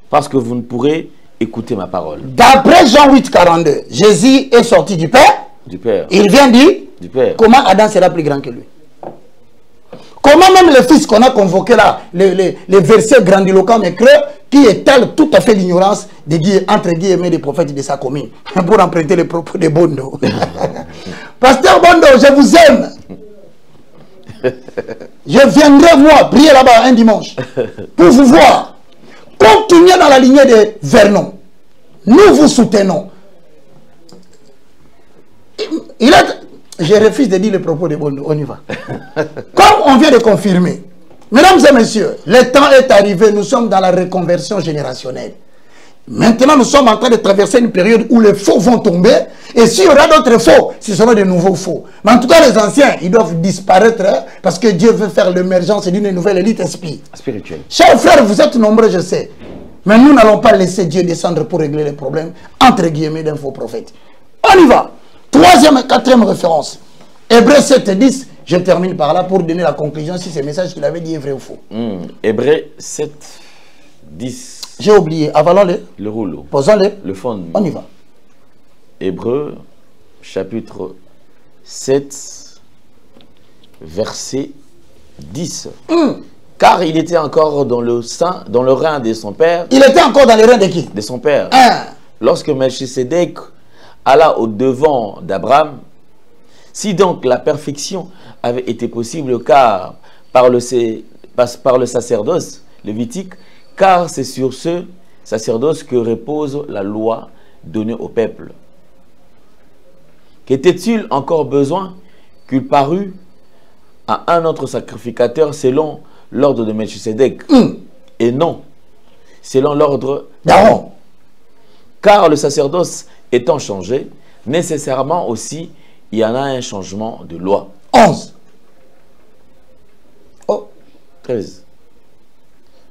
B: Parce que vous ne pourrez écouter ma parole. D'après
A: Jean 8, 42, Jésus est sorti du Père.
B: Du Père.
A: Il vient du
B: Père.
A: Comment Adam sera plus grand que lui? Comment même le fils qu'on a convoqué là, les versets grandiloquents mais creux, qui étalent tout à fait l'ignorance entre guillemets des prophètes de sa commune, pour emprunter les propos de Bondo. Pasteur Bondo, je vous aime. Je viendrai moi prier là-bas un dimanche pour vous voir. Continuez dans la lignée de Vernon. Nous vous soutenons. Je refuse de dire les propos de Bondo. On y va. Comme on vient de confirmer, mesdames et messieurs, le temps est arrivé. Nous sommes dans la reconversion générationnelle. Maintenant, nous sommes en train de traverser une période où les faux vont tomber. Et s'il y aura d'autres faux, ce seront de nouveaux faux. Mais en tout cas, les anciens, ils doivent disparaître parce que Dieu veut faire l'émergence d'une nouvelle élite spirituelle. Chers frères, vous êtes nombreux, je sais. Mais nous n'allons pas laisser Dieu descendre pour régler les problèmes, entre guillemets, d'un faux prophète. On y va. Troisième et quatrième référence. Hébreux 7 et 10. Je termine par là pour donner la conclusion si ce message qu'il avait dit est vrai ou faux.
B: Hébreux 7, 10.
A: J'ai oublié. Avalons-le.
B: Le rouleau.
A: Posons-le.
B: Le fondement.
A: On y va.
B: Hébreux chapitre 7, verset 10. Car il était encore dans le sein, dans le rein de son père.
A: Il était encore dans le rein de qui?
B: De son père. Lorsque Melchisédek alla au devant d'Abraham. Si donc la perfection avait été possible, car par le sacerdoce lévitique, car c'est sur ce sacerdoce que repose la loi donnée au peuple. Qu'était-il encore besoin qu'il parût à un autre sacrificateur selon l'ordre de Melchisédek et non selon l'ordre d'Aaron? Car le sacerdoce étant changé, nécessairement aussi, il y en a un changement de loi.
A: 11.
B: 13.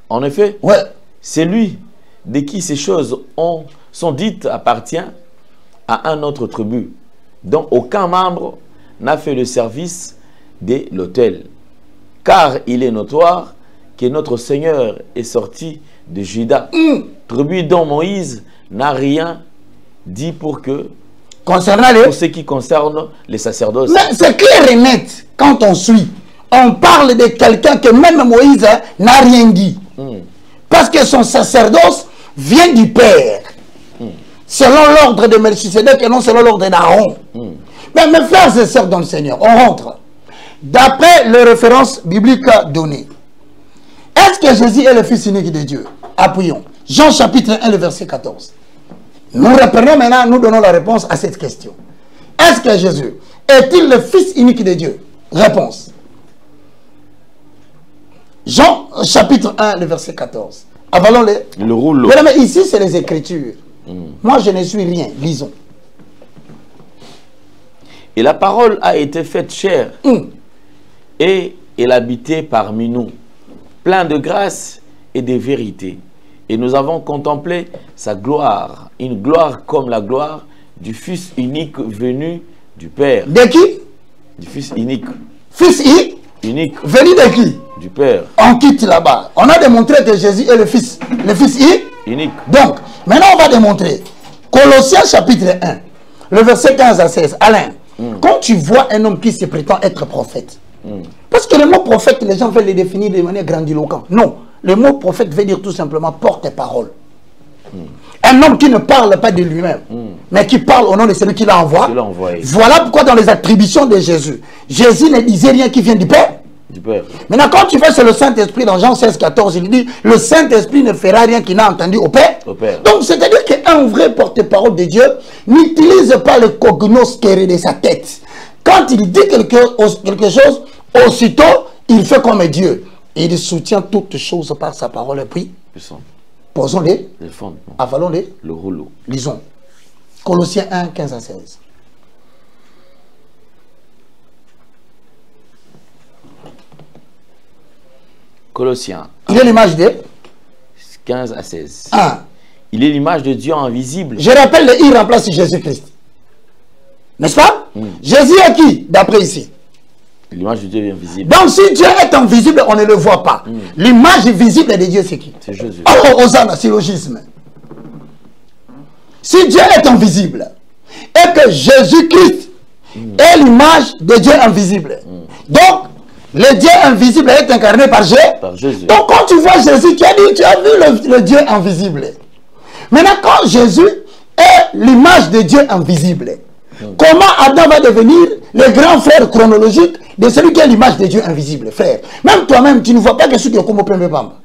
B: En effet, c'est lui de qui ces choses sont dites appartient à un autre tribu, dont aucun membre n'a fait le service de l'autel. Car il est notoire que notre Seigneur est sorti de Juda, tribu dont Moïse n'a rien dit pour ce qui concerne les sacerdoces.
A: Mais c'est clair et net, quand on suit, on parle de quelqu'un que même Moïse n'a rien dit. Parce que son sacerdoce vient du Père. Selon l'ordre de Melchisédek et non selon l'ordre d'Aaron. Mais mes frères et sœurs dans le Seigneur, on rentre. D'après les références bibliques données, est-ce que Jésus est le Fils unique de Dieu? Appuyons. Jean chapitre 1, le verset 14. Nous reprenons maintenant, nous donnons la réponse à cette question. Est-ce que Jésus est-il le Fils unique de Dieu? Réponse. Jean chapitre 1, le verset 14. Avalons-les.
B: Le rouleau.
A: Mais ici, c'est les Écritures. Moi, je ne suis rien. Lisons.
B: Et la parole a été faite chair. Et elle habitait parmi nous, plein de grâce et de vérité. Et nous avons contemplé sa gloire, une gloire comme la gloire du Fils unique venu du Père.
A: De qui?
B: Du Fils unique.
A: Fils
B: unique.
A: Venu de qui?
B: Du Père.
A: On quitte là-bas. On a démontré que Jésus est le Fils
B: unique.
A: Donc, maintenant on va démontrer. Colossiens chapitre 1, le verset 15 à 16. Alain, quand tu vois un homme qui se prétend être prophète, parce que le mot prophète, les gens veulent le définir de manière grandiloquente. Non, le mot prophète veut dire tout simplement porte-parole. Un homme qui ne parle pas de lui-même, mais qui parle au nom de celui qui l'a envoyé. Voilà pourquoi dans les attributions de Jésus, Jésus ne disait rien qui vient du Père. Maintenant, quand tu vas sur le Saint-Esprit dans Jean 16, 14, il dit, le Saint-Esprit ne fera rien qu'il n'a entendu au Père. Donc, c'est-à-dire qu'un vrai porte-parole de Dieu n'utilise pas le cognos kéré de sa tête. Quand il dit quelque chose, aussitôt, il fait comme Dieu. Et il soutient toutes choses par sa parole. Et puis, posons-les, avalons-les,
B: le rouleau.
A: Lisons. Colossiens 1, 15 à 16.
B: Colossiens.
A: Il est l'image de
B: 15 à 16.
A: 1.
B: Il est l'image de Dieu invisible.
A: Je rappelle, il remplace Jésus-Christ. N'est-ce pas? Jésus est qui, d'après ici?
B: L'image de Dieu est invisible.
A: Donc, si Dieu est invisible, on ne le voit pas. L'image visible de Dieu, c'est qui?
B: C'est Jésus.
A: Oh, Hosanna, syllogisme. Si Dieu est invisible, et que Jésus-Christ est l'image de Dieu invisible, donc, le Dieu invisible est incarné par Jésus. Donc, quand tu vois Jésus, tu as vu le Dieu invisible. Maintenant, quand Jésus est l'image de Dieu invisible, comment Adam va devenir le grand frère chronologique de celui qui est l'image de Dieu invisible, frère? Même toi-même, tu ne vois pas que celui qui est comme au premier bamba.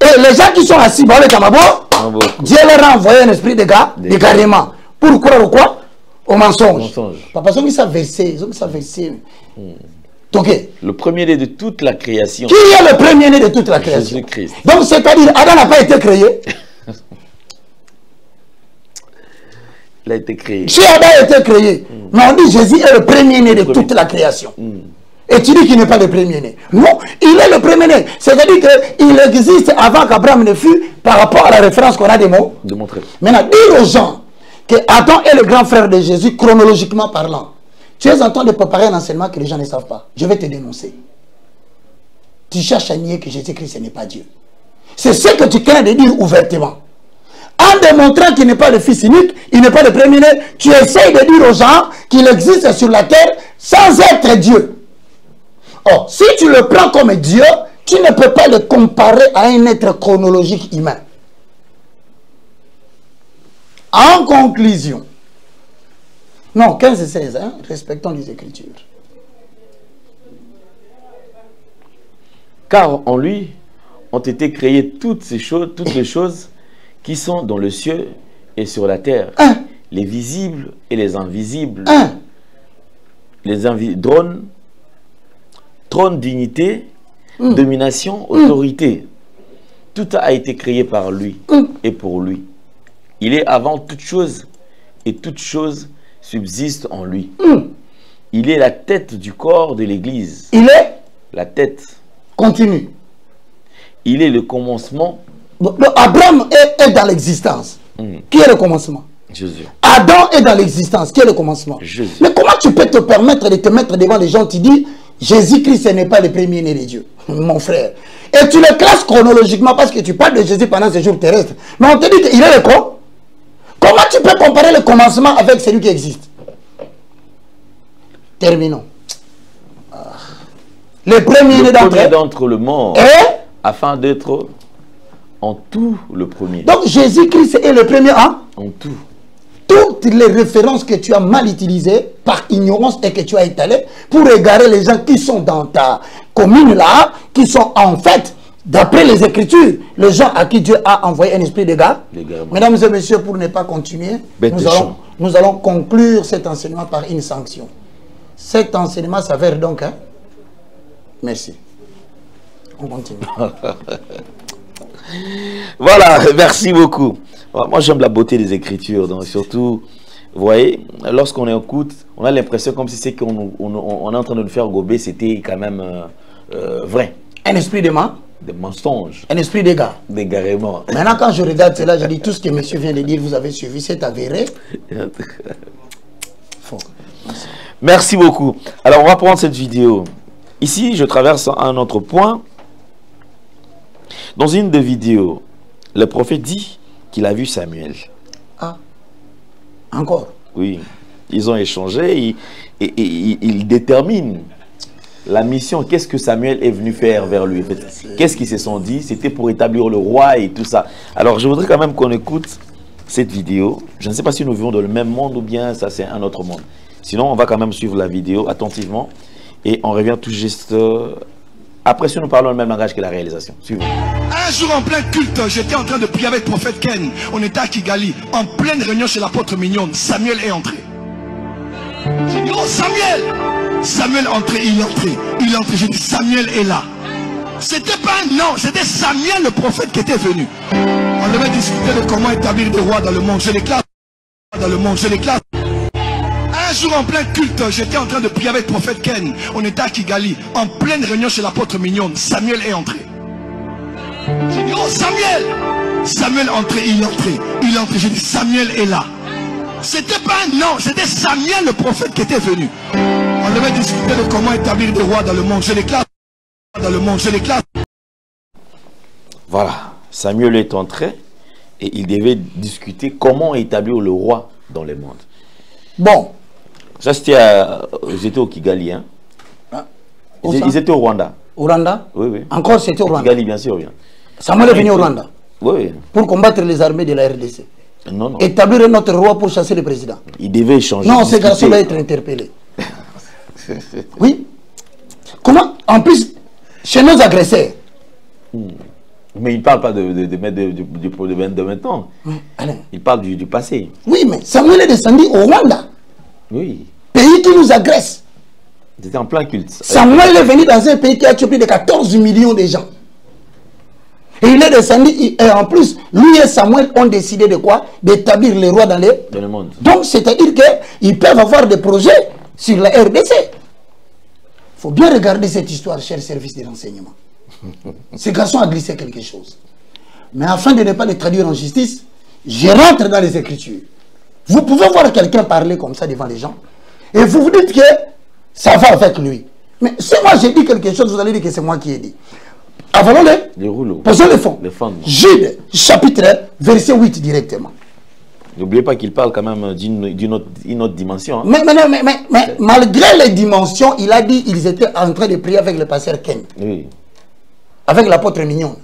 A: Et les gens qui sont assis, Dieu leur a envoyé un esprit d'égarement. Pour croire au quoi? Au mensonge. Papa, ils savent verser. Okay.
B: Le premier-né de toute la création.
A: Qui est le premier-né de toute la création?
B: Jésus-Christ.
A: Donc, c'est-à-dire, Adam n'a pas été créé.
B: Il a été créé.
A: Si Adam a été créé, mais on dit Jésus est le premier-né de toute la création. Et tu dis qu'il n'est pas le premier-né. Non, il est le premier-né. C'est-à-dire qu'il existe avant qu'Abraham ne fût par rapport à la référence qu'on a
B: démontré.
A: Maintenant, dire aux gens que Adam est le grand frère de Jésus, chronologiquement parlant. Tu es en train de préparer un enseignement que les gens ne savent pas. Je vais te dénoncer. Tu cherches à nier que Jésus-Christ n'est pas Dieu. C'est ce que tu crains de dire ouvertement. En démontrant qu'il n'est pas le Fils unique, il n'est pas le premier-né, tu essayes de dire aux gens qu'il existe sur la terre sans être Dieu. Or, si tu le prends comme Dieu, tu ne peux pas le comparer à un être chronologique humain. En conclusion, non, 15 et 16, hein, respectons les Écritures.
B: Car en lui ont été créées toutes les choses qui sont dans le ciel et sur la terre, les visibles et les invisibles, trône, dignité, domination, autorité. Tout a été créé par lui et pour lui. Il est avant toute chose et toute chose subsiste en lui. Il est la tête du corps de l'Église.
A: Il est
B: la tête.
A: Continue.
B: Il est le commencement.
A: Abraham est dans l'existence. Qui est le commencement?
B: Jésus.
A: Adam est dans l'existence. Qui est le commencement?
B: Jésus.
A: Mais comment tu peux te permettre de te mettre devant les gens, tu dis Jésus-Christ n'est pas le premier-né de Dieu, mon frère. Et tu le classes chronologiquement parce que tu parles de Jésus pendant ce jour terrestre. Mais on te dit qu'il est le quoi? Comment tu peux comparer le commencement avec celui qui existe? Terminons. Le premier-né
B: d'entre le mort, afin d'être en tout le premier.
A: Donc Jésus-Christ est le premier en
B: tout.
A: Toutes les références que tu as mal utilisées par ignorance et que tu as étalées pour égarer les gens qui sont dans ta commune là, qui sont en fait, d'après les Écritures, les gens à qui Dieu a envoyé un esprit d'égarement. Mesdames et messieurs, pour ne pas continuer, nous allons conclure cet enseignement par une sanction. Cet enseignement s'avère donc... Merci. On continue.
B: Voilà, merci beaucoup. Moi, j'aime la beauté des Écritures. Donc, surtout, vous voyez, lorsqu'on écoute, on a l'impression comme si c'est qu'on est en train de nous faire gober, c'était quand même vrai.
A: Un esprit de
B: Des mensonges.
A: Un esprit d'égard.
B: D'égarement.
A: Maintenant, quand je regarde cela, je dis tout ce que monsieur vient de dire, vous avez suivi, c'est avéré. Faux.
B: Merci beaucoup. Alors, on va prendre cette vidéo. Ici, je traverse un autre point. Dans une des vidéos, le prophète dit qu'il a vu Samuel.
A: Ah, encore?
B: Oui, ils ont échangé et il détermine la mission. Qu'est-ce que Samuel est venu faire vers lui? Qu'est-ce qu'ils se sont dit? C'était pour établir le roi et tout ça. Alors, je voudrais quand même qu'on écoute cette vidéo. Je ne sais pas si nous vivons dans le même monde ou bien ça c'est un autre monde. Sinon, on va quand même suivre la vidéo attentivement et on revient tout juste après si nous parlons le même langage que la réalisation. Suivons.
C: Un jour en plein culte, j'étais en train de prier avec le prophète Ken. On était à Kigali, en pleine réunion chez l'apôtre Mignonne. Samuel est entré. J'ai dit, oh Samuel! Samuel entré, il est entré. Il est entré, j'ai dit, Samuel est là. C'était pas un nom, c'était Samuel le prophète qui était venu. On devait discuter de comment établir des rois dans le monde. Je l'éclate. Dans le monde, je l'éclate. Un jour en plein culte, j'étais en train de prier avec le prophète Ken. On était à Kigali, en pleine réunion chez l'apôtre Mignonne. Samuel est entré. J'ai dit, oh Samuel! Samuel entré, il est entré. Il est entré, j'ai dit, Samuel est là. C'était pas un nom, c'était Samuel le prophète qui était venu. On devait discuter de comment établir des rois dans le monde. Je l'éclate. Dans le monde, je l'éclate.
B: Voilà, Samuel est entré et il devait discuter comment établir le roi dans le monde.
A: Bon.
B: Ça, c'était ils étaient au Kigali. Hein?
A: Ah,
B: ils étaient au Rwanda.
A: Au Rwanda?
B: Oui, oui.
A: Encore, c'était au Rwanda.
B: Kigali, bien sûr. Bien.
A: Samuel est venu au Rwanda.
B: Oui, oui.
A: Pour combattre les armées de la RDC.
B: Non, non.
A: Établir notre roi pour chasser le président.
B: Il devait échanger.
A: Non, ce garçon doit être interpellé. Oui. Comment? En plus, chez nos agresseurs.
B: Mais il ne parle pas de maintenant.
A: Alain.
B: Il parle du passé.
A: Oui, mais Samuel est descendu au Rwanda.
B: Oui.
A: Pays qui nous agresse.
B: C'était en plein culte.
A: Samuel est venu dans un pays qui a tué plus de 14 millions de gens. Et il est descendu, et en plus, lui et Samuel ont décidé de quoi? D'établir les rois dans le
B: monde.
A: Donc, c'est-à-dire qu'ils peuvent avoir des projets sur la RDC. Il faut bien regarder cette histoire, cher service de renseignement. Ce garçon a glissé quelque chose. Mais afin de ne pas le traduire en justice, je rentre dans les Écritures. Vous pouvez voir quelqu'un parler comme ça devant les gens, et vous vous dites que ça va avec lui. Mais si moi j'ai dit quelque chose, vous allez dire que c'est moi qui ai dit. Avalons les
B: rouleaux.
A: Posons le fond. Jude, chapitre, verset 8 directement.
B: N'oubliez pas qu'il parle quand même d'une autre dimension. Hein.
A: Mais malgré les dimensions, il a dit qu'ils étaient en train de prier avec le pasteur Ken.
B: Oui.
A: Avec l'apôtre Mignon.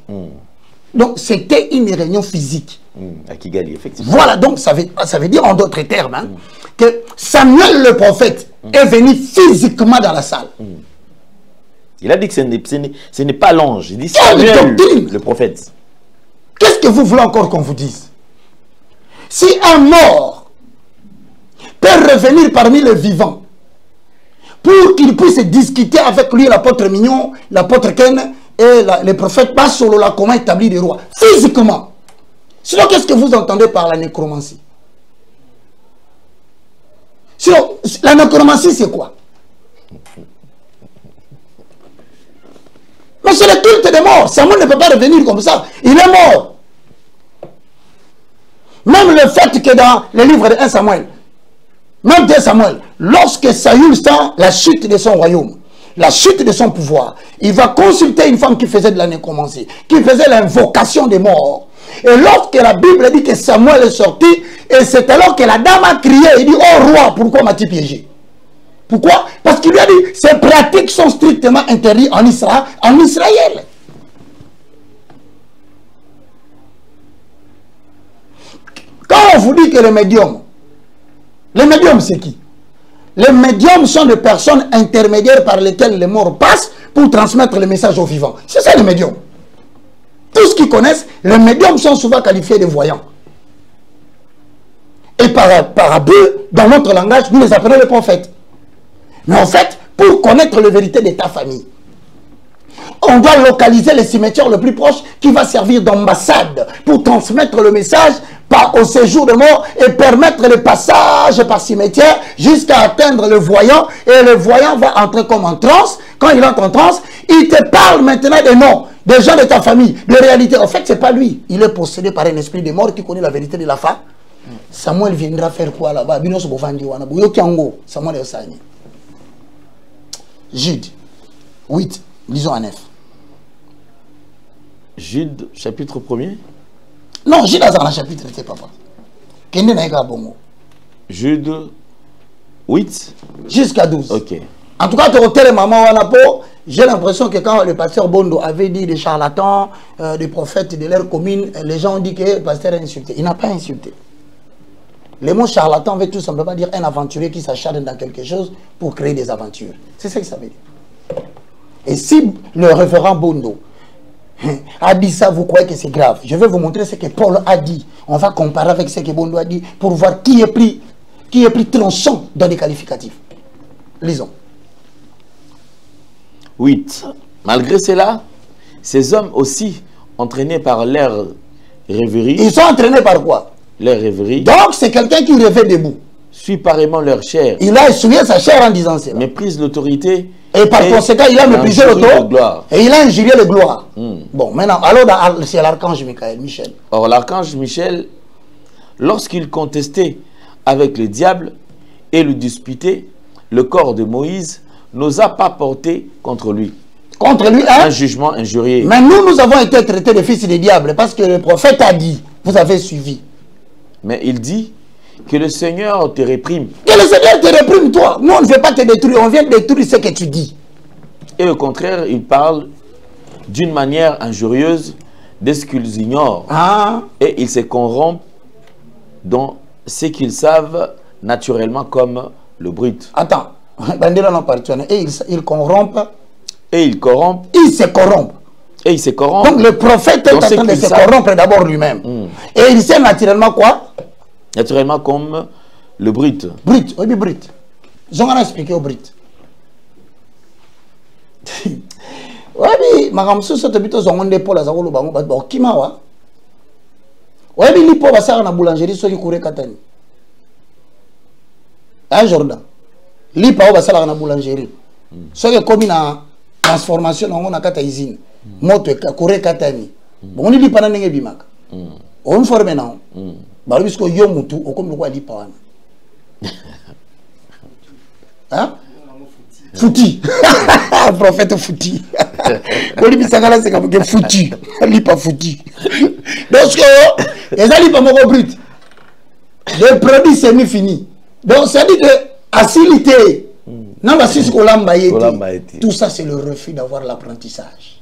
A: Donc c'était une réunion physique.
B: À Kigali, effectivement.
A: Voilà, donc ça veut dire en d'autres termes hein, que Samuel le prophète est venu physiquement dans la salle.
B: Il a dit que ce n'est pas l'ange. Il dit Samuel le prophète.
A: Qu'est-ce que vous voulez encore qu'on vous dise? Si un mort peut revenir parmi les vivants pour qu'il puisse discuter avec lui, l'apôtre Mignon, l'apôtre Ken et les prophètes, pas solo là, comment établir des rois physiquement. Sinon, qu'est-ce que vous entendez par la nécromancie? Sinon, la nécromancie, c'est quoi? Mais c'est le culte des morts. Samuel ne peut pas revenir comme ça. Il est mort. Même le fait que dans le livre de 1 Samuel, même 2 Samuel, lorsque Saül sent la chute de son royaume, la chute de son pouvoir, il va consulter une femme qui faisait de la nécromancie, qui faisait l'invocation des morts. Et lorsque la Bible dit que Samuel est sorti, et c'est alors que la dame a crié, il dit, oh roi, pourquoi m'as-tu piégé? Pourquoi? Parce qu'il lui a dit, ces pratiques sont strictement interdites en Israël. Quand on vous dit que les médiums c'est qui? Les médiums sont des personnes intermédiaires par lesquelles les morts passent pour transmettre le message aux vivants. C'est ça les médiums. Tous ceux qui connaissent, les médiums sont souvent qualifiés de voyants. Et par abus, dans notre langage, nous les appelons les prophètes. Mais en fait, pour connaître la vérité de ta famille, On doit localiser les cimetières le plus proche qui va servir d'ambassade pour transmettre le message au séjour de mort et permettre le passage par cimetière jusqu'à atteindre le voyant. Et le voyant va entrer comme en transe. Quand il entre en transe, il te parle maintenant des noms, des gens de ta famille, de réalité. En fait, ce n'est pas lui. Il est possédé par un esprit de mort qui connaît la vérité de la femme. Samuel viendra faire quoi là-bas? Samuel est Osani. Jude 8, lisons à 9.
B: Jude, chapitre 1er.
A: Non, Jude dans le chapitre, c'est papa.
B: Jude 8.
A: Jusqu'à 12.
B: Ok.
A: En tout cas, j'ai l'impression que quand le pasteur Bondo avait dit des charlatans, des prophètes de leur commune, les gens ont dit que le pasteur a insulté. Il n'a pas insulté. Le mot charlatan veut tout simplement dire un aventurier qui s'acharne dans quelque chose pour créer des aventures. C'est ça que ça veut dire. Et si le révérend Bondo a dit ça, vous croyez que c'est grave? Je vais vous montrer ce que Paul a dit. On va comparer avec ce que Bondo a dit pour voir qui est plus tranchant dans les qualificatifs. Lisons.
B: 8. Malgré cela, ces hommes aussi, entraînés par leur rêverie...
A: Ils sont entraînés par quoi?
B: Leur rêverie.
A: Donc c'est quelqu'un qui rêvait debout.
B: Suit pareillement leur chair.
A: Il a essuyé sa chair en disant cela.
B: Méprise l'autorité.
A: Et par conséquent, il a méprisé l'autorité. Et il a injurié le gloire. Bon, maintenant, alors c'est l'archange Michel.
B: Or, l'archange Michel, lorsqu'il contestait avec le diable et le disputait, le corps de Moïse n'osa pas porter contre lui.
A: Contre lui, hein?
B: Un jugement injurié.
A: Mais nous avons été traités de fils des diables parce que le prophète a dit, vous avez suivi.
B: Mais il dit que le Seigneur te réprime.
A: Que le Seigneur te réprime, toi. Nous, on ne veut pas te détruire, on vient détruire ce que tu dis.
B: Et au contraire, il parle d'une manière injurieuse de ce qu'ils ignorent.
A: Ah.
B: Et ils se corrompent dans ce qu'ils savent naturellement comme le brut.
A: Attends. Et ils corrompent.
B: Et ils corrompent.
A: Ils se corrompent.
B: Et il se corrompt.
A: Donc le prophète est en train de se corrompre d'abord lui-même. Et il sait naturellement quoi?
B: Naturellement comme le brut.
A: Brut, oui, brut. J'en ai expliqué au brut. Oui, mais Maramsou, c'est plutôt son épaule à Zawolo Bango, bah, Kimawa. Oui, mais il peut passer à la boulangerie, soit il courait Katani. Un Jordan. Il peut passer à la boulangerie. Soit il commis une transformation dans une usine. Moto courait Katani. Bon, on dit pas n'engé bimak. On forme non. Bah, parce que yo mutu, on comme le roi lipa. Hein? Fouti. Prophète fouti. On dit c'est comme que fouti. Lipa fouti. Donc, les alliés pas mon brut. Le produit semi-fini. Donc, ça dit que facilité. Non, tout ça, c'est le refus d'avoir l'apprentissage.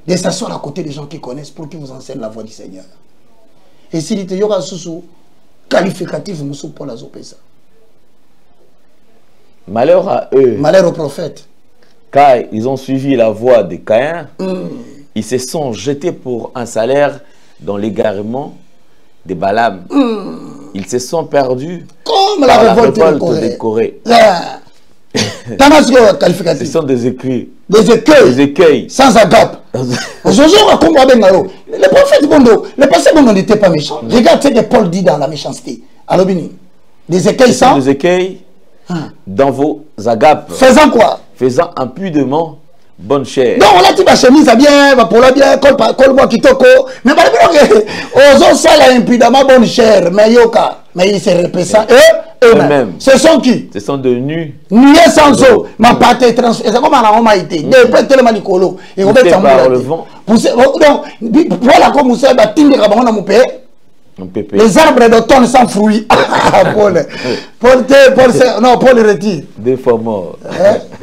A: De s'asseoir à côté des gens qui connaissent pour qu'ils vous enseignent la voie du Seigneur. Et s'il y aura sous qualificatif, nous sommes pour la zopesa.
B: Malheur à eux.
A: Malheur aux prophètes.
B: Car ils ont suivi la voie de Caïn, ils se sont jetés pour un salaire dans l'égarement de Balaam. Ils se sont perdus
A: comme la révolte
B: de Corée. Ce sont des écrits.
A: Des écueils.
B: Des écueils.
A: Sans agape. Aujourd'hui, on va comprendre bien. Le prophète Bondo, le passé Bondo n'était pas méchant. Regarde ce que Paul dit dans la méchanceté. Alors, Bini, des écueils sans.
B: Des écueils dans vos agapes.
A: Faisant quoi?
B: Faisant impudemment bonne chair.
A: Donc, on a dit ma chemise à bien, ma pola bien, col-moi qui toko. Mais par exemple, aux ça la impudemment bonne chair, mais yoka. Mais ils se répétent eux-mêmes. Ce sont qui?
B: Ce sont de nus.
A: Nués sans eau. Ma pâte est trans. C'est comme un aroma été. Depuis tellement nicolo. Et on met
B: par le vent.
A: Donc, voilà comme vous savez, les arbres d'automne sans fruits. Paul retire.
B: Deux fois mort.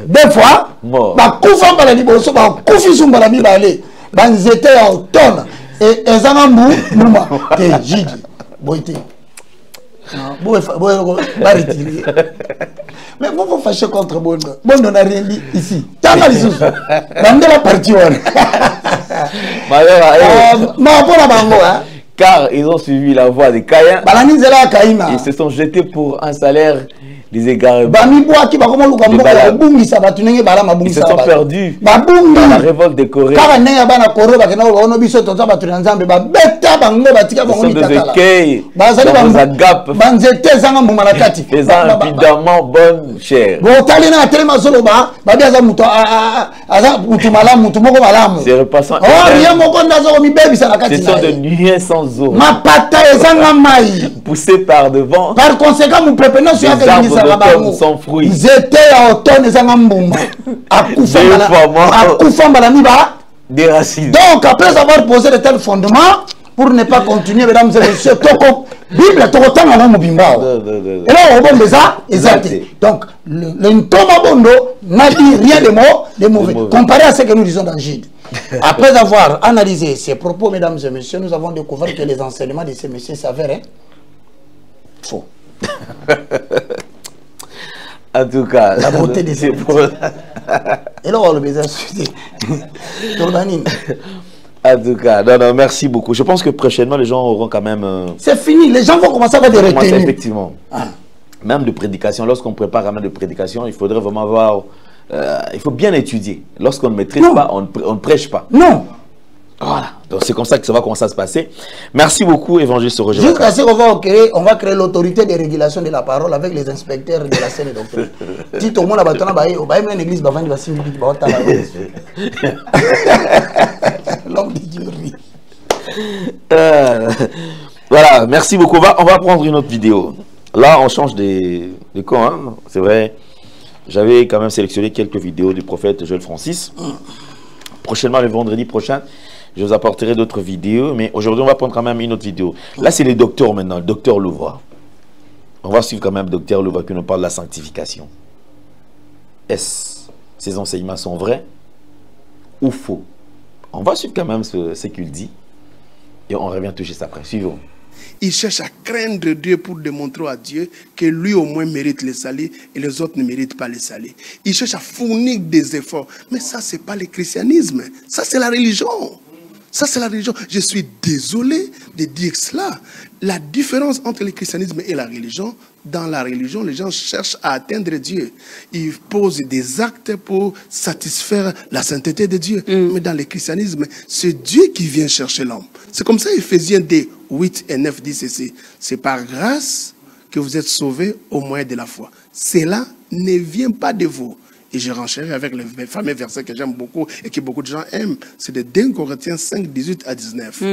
A: Deux fois
B: mort.
A: Koufa baladi boso, koufi sumbalami balé. Banzete automne. Et Zanambou, Mouma. Et Gigi. Boité. Mais vous vous fâchez contre Bondo. Bondo n'a rien dit ici. T'as mal ici. Dans la partie.
B: Car ils ont suivi la voie de Caïn. Ils se sont jetés pour un salaire les égarés.
A: Ils
B: se sont perdus dans la révolte des Corées. Ce sont des écueils dans vos agapes, faisant évidemment bonne chair. C'est repassant. Ce sont des nuées sans eau, poussées par devant.
A: Par conséquent, mon peuple non
B: des arbres sans fruits.
A: Ils étaient à automne et
B: des racines.
A: Donc, après avoir posé de tels fondements, pour ne pas continuer, mesdames et messieurs, Bible, et là, on va donc, le Ntoma Bondo n'a dit rien de mauvais, comparé à ce que nous disons dans Gide. Après avoir analysé ces propos, mesdames et messieurs, nous avons découvert que les enseignements de ces messieurs s'avèrent faux.
B: En tout cas,
A: la beauté de ces propos. Et là, on le besoin
B: en tout cas, non, merci beaucoup. Je pense que prochainement, les gens auront quand même...
A: C'est fini, les gens vont commencer à faire des retenues.
B: Effectivement. Même de prédication, lorsqu'on prépare un même de prédication, il faudrait vraiment avoir... il faut bien étudier. Lorsqu'on ne maîtrise pas, on ne prêche pas.
A: Non.
B: Voilà. Donc c'est comme ça que ça va commencer à se passer. Merci beaucoup, évangéliste Roger.
A: Jusqu'à ce qu'on va créer l'autorité de régulation de la parole avec les inspecteurs de la scène et doctrine. Si tout le monde a battu une église, l'homme de Dieu.
B: Voilà, merci beaucoup. On va prendre une autre vidéo. Là, on change de camp, hein. C'est vrai. J'avais quand même sélectionné quelques vidéos du prophète Joël Francis. Prochainement, le vendredi prochain, je vous apporterai d'autres vidéos. Mais aujourd'hui, on va prendre quand même une autre vidéo. Là, c'est les docteurs maintenant, le docteur Louvois. On va suivre quand même le docteur Louvois qui nous parle de la sanctification. Est-ce que ces enseignements sont vrais ou faux? On va suivre quand même ce qu'il dit. Et on revient tout juste après. Suivons.
F: Il cherche à craindre Dieu pour démontrer à Dieu que lui au moins mérite le salut et les autres ne méritent pas le salut. Il cherche à fournir des efforts. Mais ça, ce n'est pas le christianisme. Ça, c'est la religion. Ça, c'est la religion. Je suis désolé de dire cela. La différence entre le christianisme et la religion, dans la religion, les gens cherchent à atteindre Dieu. Ils posent des actes pour satisfaire la sainteté de Dieu. Mais dans le christianisme, c'est Dieu qui vient chercher l'homme. C'est comme ça, Éphésiens 2, 8 et 9 dit ceci. C'est par grâce que vous êtes sauvés au moyen de la foi. Cela ne vient pas de vous. Et je renchéris avec le fameux verset que j'aime beaucoup et que beaucoup de gens aiment. C'est de 2 Corinthiens 5, 18 à 19.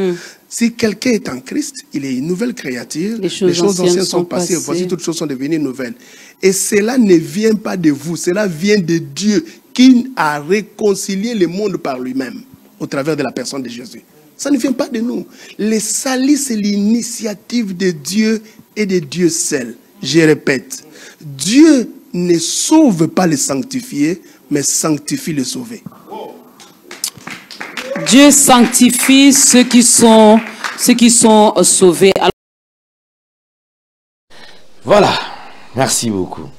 F: Si quelqu'un est en Christ, il est une nouvelle créature. Les choses anciennes sont passées. Voici, toutes choses sont devenues nouvelles. Et cela ne vient pas de vous. Cela vient de Dieu qui a réconcilié le monde par lui-même au travers de la personne de Jésus. Ça ne vient pas de nous. Le salut, c'est l'initiative de Dieu et de Dieu seul. Je répète, Dieu ne sauve pas les sanctifiés, mais sanctifie les sauvés.
G: Dieu sanctifie ceux qui sont sauvés. Alors...
B: Voilà, merci beaucoup.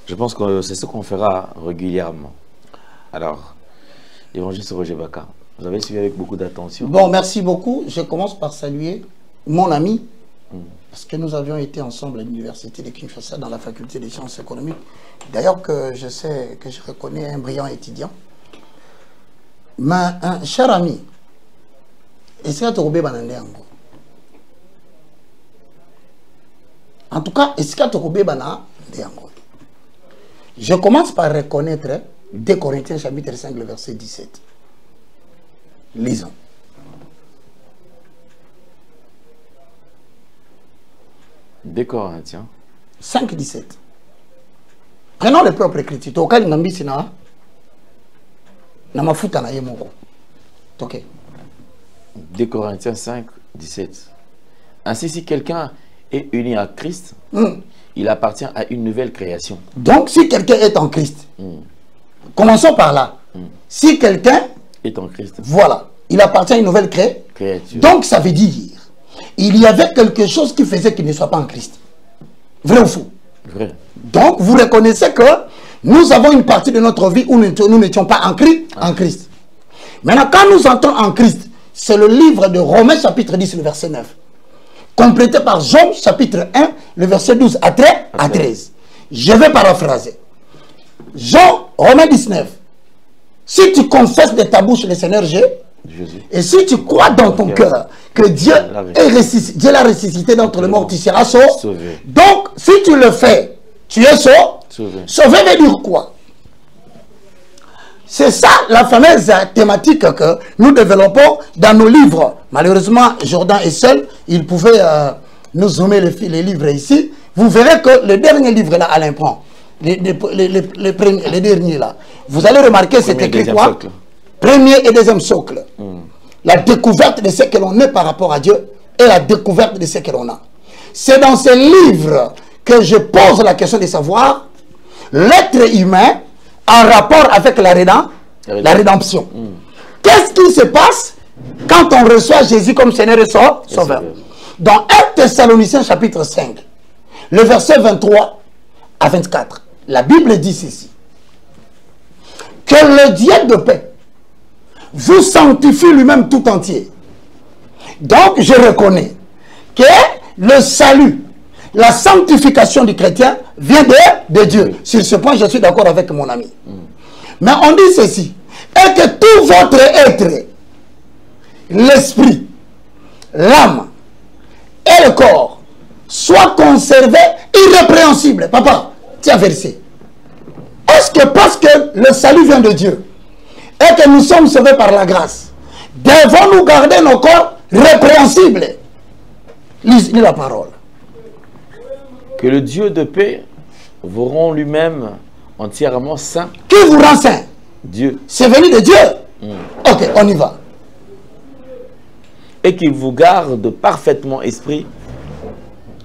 B: Je pense que c'est ce qu'on fera régulièrement. Alors, évangéliste Roger Baka, vous avez suivi avec beaucoup d'attention.
A: Bon, merci beaucoup. Je commence par saluer mon ami, parce que nous avions été ensemble à l'université de Kinshasa dans la faculté des sciences économiques. D'ailleurs que je sais, que je reconnais un brillant étudiant. Mais un cher ami, est-ce que tu as banandé encore? En tout cas, est-ce que tu as banandé encore? Je commence par reconnaître 2 Corinthiens chapitre 5, le verset 17. Lisons.
B: Des Corinthiens
A: 5, 17. Prenons les propres écritures. Tu as dit que na mafuta na yemoko. Ok.
B: 2 Corinthiens 5, 17. Ainsi, si quelqu'un est uni à Christ, il appartient à une nouvelle création.
A: Donc, si quelqu'un est en Christ, commençons par là. Si quelqu'un
B: est en Christ,
A: voilà, il appartient à une nouvelle créature. Donc, ça veut dire, il y avait quelque chose qui faisait qu'il ne soit pas en Christ. Vrai ou faux?
B: Vrai.
A: Donc, vous reconnaissez que nous avons une partie de notre vie où nous n'étions pas en Christ. Maintenant, quand nous entrons en Christ, c'est le livre de Romains chapitre 10, le verset 9. Complété par Jean chapitre 1, le verset 12 à 13. Je vais paraphraser. Jean, Romains 19. Si tu confesses de ta bouche le Seigneur Jésus, et si tu crois dans ton cœur que Dieu l'a ressuscité d'entre les morts, tu seras sauvé. Donc, si tu le fais, tu es sauvé. Sauvé veut dire quoi? C'est ça la fameuse thématique que nous développons dans nos livres. Malheureusement, Jordan est seul. Il pouvait nous zoomer les livres ici. Vous verrez que le dernier livre là, Alain prend, les derniers là, vous allez remarquer c'est écrit quoi? Premier et deuxième socle. La découverte de ce que l'on est par rapport à Dieu et la découverte de ce que l'on a. C'est dans ces livres que je pose la question de savoir l'être humain en rapport avec la rédemption. Qu'est-ce qui se passe quand on reçoit Jésus comme Seigneur et Sauveur? Dans 1 Thessaloniciens chapitre 5, le verset 23 à 24, la Bible dit ceci. Que le Dieu de paix vous sanctifie lui-même tout entier. Donc, je reconnais que le salut, la sanctification du chrétien vient de Dieu. Sur ce point, je suis d'accord avec mon ami. Mais on dit ceci, et que tout votre être, l'esprit, l'âme et le corps, soit conservé irrépréhensible. Papa, tiens verset. Est-ce que parce que le salut vient de Dieu et que nous sommes sauvés par la grâce, devons-nous garder nos corps répréhensibles? Lis la parole.
B: Que le Dieu de paix vous rend lui-même entièrement saint.
A: Qui vous rend saint?
B: Dieu.
A: C'est venu de Dieu. Ok, on y va.
B: Et qu'il vous garde parfaitement esprit,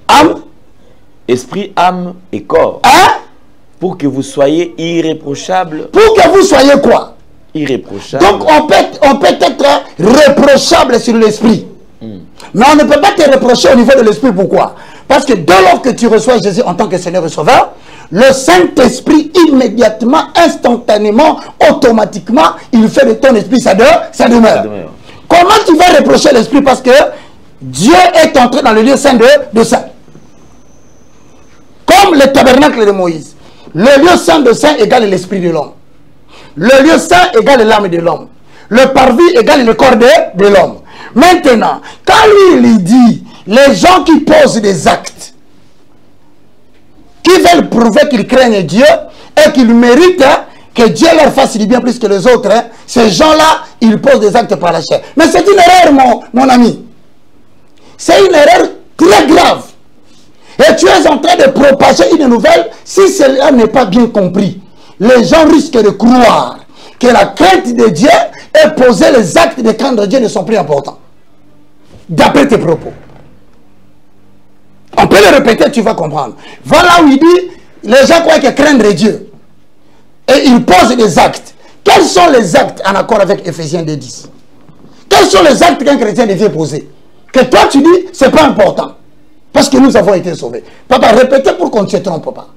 A: âme,
B: et corps.
A: Hein?
B: Pour que vous soyez irréprochables.
A: Pour que vous soyez quoi?
B: Irréprochables.
A: Donc on peut être réprochable sur l'esprit. Mais on ne peut pas te reprocher au niveau de l'esprit. Pourquoi? Parce que dès lors que tu reçois Jésus en tant que Seigneur et Sauveur, le Saint-Esprit immédiatement, instantanément, automatiquement, il fait de ton esprit sa demeure. Comment tu vas reprocher l'esprit? Parce que Dieu est entré dans le lieu saint de saint. Comme le tabernacle de Moïse. Le lieu saint de saint égale l'esprit de l'homme. Le lieu saint égale l'âme de l'homme. Le parvis égale le corps de l'homme. Maintenant, quand lui il dit, les gens qui posent des actes, qui veulent prouver qu'ils craignent Dieu et qu'ils méritent que Dieu leur fasse du bien plus que les autres, ces gens-là, ils posent des actes par la chair. Mais c'est une erreur, mon ami. C'est une erreur très grave. Et tu es en train de propager une nouvelle, si cela n'est pas bien compris. Les gens risquent de croire que la crainte de Dieu et poser les actes de craindre Dieu ne sont plus importants. D'après tes propos. On peut le répéter, tu vas comprendre. Voilà où il dit, les gens croient que craindre Dieu. Et ils posent des actes. Quels sont les actes en accord avec Ephésiens 2:10? Quels sont les actes qu'un chrétien devait poser? Que toi tu dis, c'est pas important. Parce que nous avons été sauvés. Papa, répétez pour qu'on ne se trompe pas.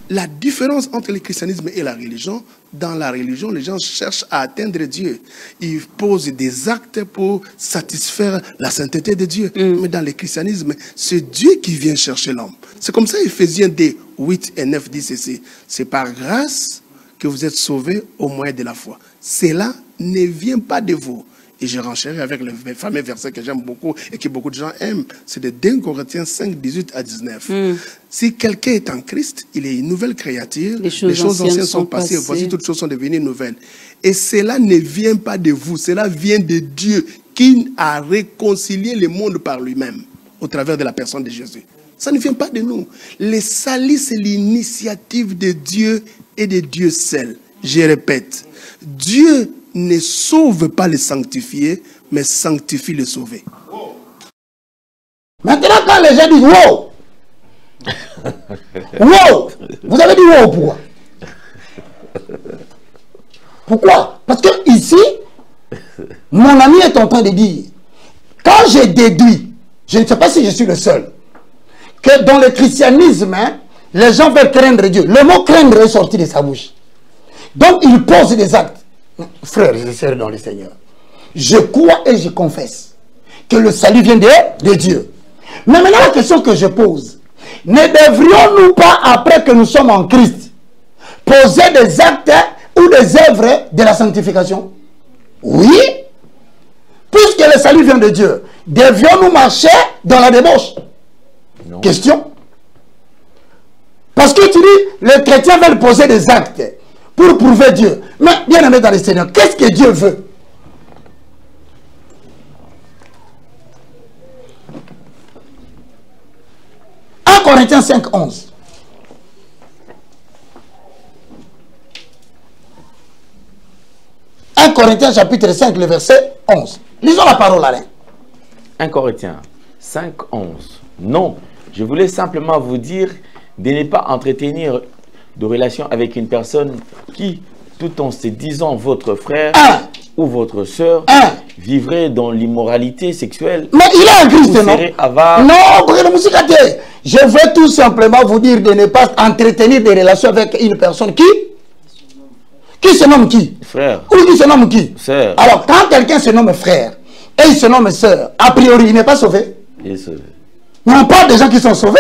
F: La différence entre le christianisme et la religion, dans la religion, les gens cherchent à atteindre Dieu. Ils posent des actes pour satisfaire la sainteté de Dieu. Mais dans le christianisme, c'est Dieu qui vient chercher l'homme. C'est comme ça, Ephésiens 2, 8 et 9 dit ceci. C'est par grâce que vous êtes sauvés au moyen de la foi. Cela ne vient pas de vous. Et je renchéris avec le fameux verset que j'aime beaucoup et que beaucoup de gens aiment. C'est de 2 Corinthiens 5, 18 à 19. Si quelqu'un est en Christ, il est une nouvelle créature. Les choses anciennes sont passées. Voici, toutes choses sont devenues nouvelles. Et cela ne vient pas de vous. Cela vient de Dieu qui a réconcilié le monde par lui-même au travers de la personne de Jésus. Ça ne vient pas de nous. Le salut, c'est l'initiative de Dieu et de Dieu seul. Je répète, Dieu ne sauve pas les sanctifiés, mais sanctifie les sauvés.
A: Maintenant, quand les gens disent wow, wow, vous avez dit wow, pourquoi? Pourquoi? Parce que ici, mon ami est en train de dire, quand j'ai déduit, je ne sais pas si je suis le seul, que dans le christianisme, les gens veulent craindre Dieu. Le mot craindre est sorti de sa bouche. Donc, il pose des actes. Frères et sœurs dans le Seigneur, je crois et je confesse que le salut vient de Dieu. Mais maintenant, la question que je pose, Ne devrions-nous pas, après que nous sommes en Christ, poser des actes ou des œuvres de la sanctification? Oui. Puisque le salut vient de Dieu, devions-nous marcher dans la débauche?
B: Non.
A: Question. Parce que tu dis, les chrétiens veulent poser des actes pour prouver Dieu. Mais bien aimé dans le Seigneur, qu'est-ce que Dieu veut? Corinthiens 5, 11. 1 Corinthiens chapitre 5, le verset 11. Lisons la parole, Alain.
B: 1 Corinthiens 5, 11. Non, je voulais simplement vous dire de ne pas entretenir de relations avec une personne qui, tout en se disant votre frère ou votre soeur, vivrait dans l'immoralité sexuelle.
A: Mais il est en Christ, non?
B: Avare.
A: Non, je veux tout simplement vous dire de ne pas entretenir des relations avec une personne qui se nomme qui?
B: Frère.
A: Ou qui se nomme qui?
B: Sœur.
A: Alors, quand quelqu'un se nomme frère et il se nomme sœur, a priori, il n'est pas sauvé.
B: Il est sauvé.
A: Mais on parle des gens qui sont sauvés.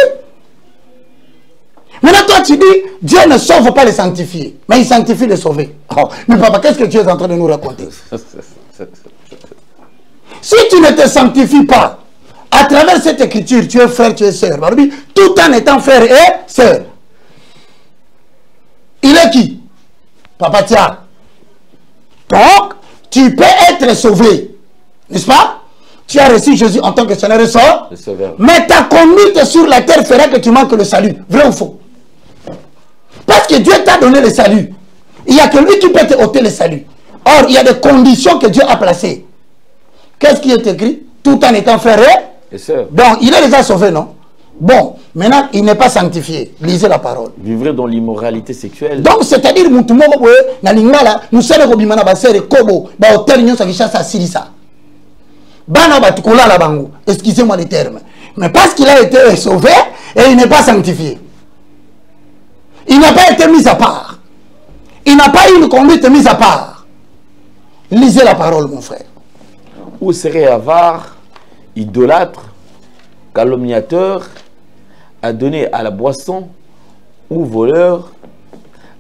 A: Maintenant, toi, tu dis, Dieu ne sauve pas les sanctifiés, mais il sanctifie les sauvés. Oh, mais papa, qu'est-ce que tu es en train de nous raconter? Si tu ne te sanctifies pas, à travers cette écriture, tu es frère, tu es sœur. Tout en étant frère et sœur. Il est qui? Papa, tiens. Donc, tu peux être sauvé. N'est-ce pas? Tu as reçu Jésus en tant que Seigneur et Sauveur. Mais ta conduite sur la terre fera que tu manques le salut. Vrai ou faux? Parce que Dieu t'a donné le salut. Il n'y a que lui qui peut te ôter le salut. Or, il y a des conditions que Dieu a placées. Qu'est-ce qui est écrit? Tout en étant frère et sœur. Donc, il est déjà sauvé, non? Bon, maintenant, il n'est pas sanctifié. Lisez la parole.
B: Vivre dans l'immoralité sexuelle.
A: Donc, c'est-à-dire, nous sommes excusez-moi les termes. Mais parce qu'il a été sauvé et il n'est pas sanctifié. Il n'a pas été mis à part. Il n'a pas eu une conduite mise à part. Lisez la parole, mon frère.
B: Ou serait avare, idolâtre, calomniateur, à donner à la boisson ou voleur.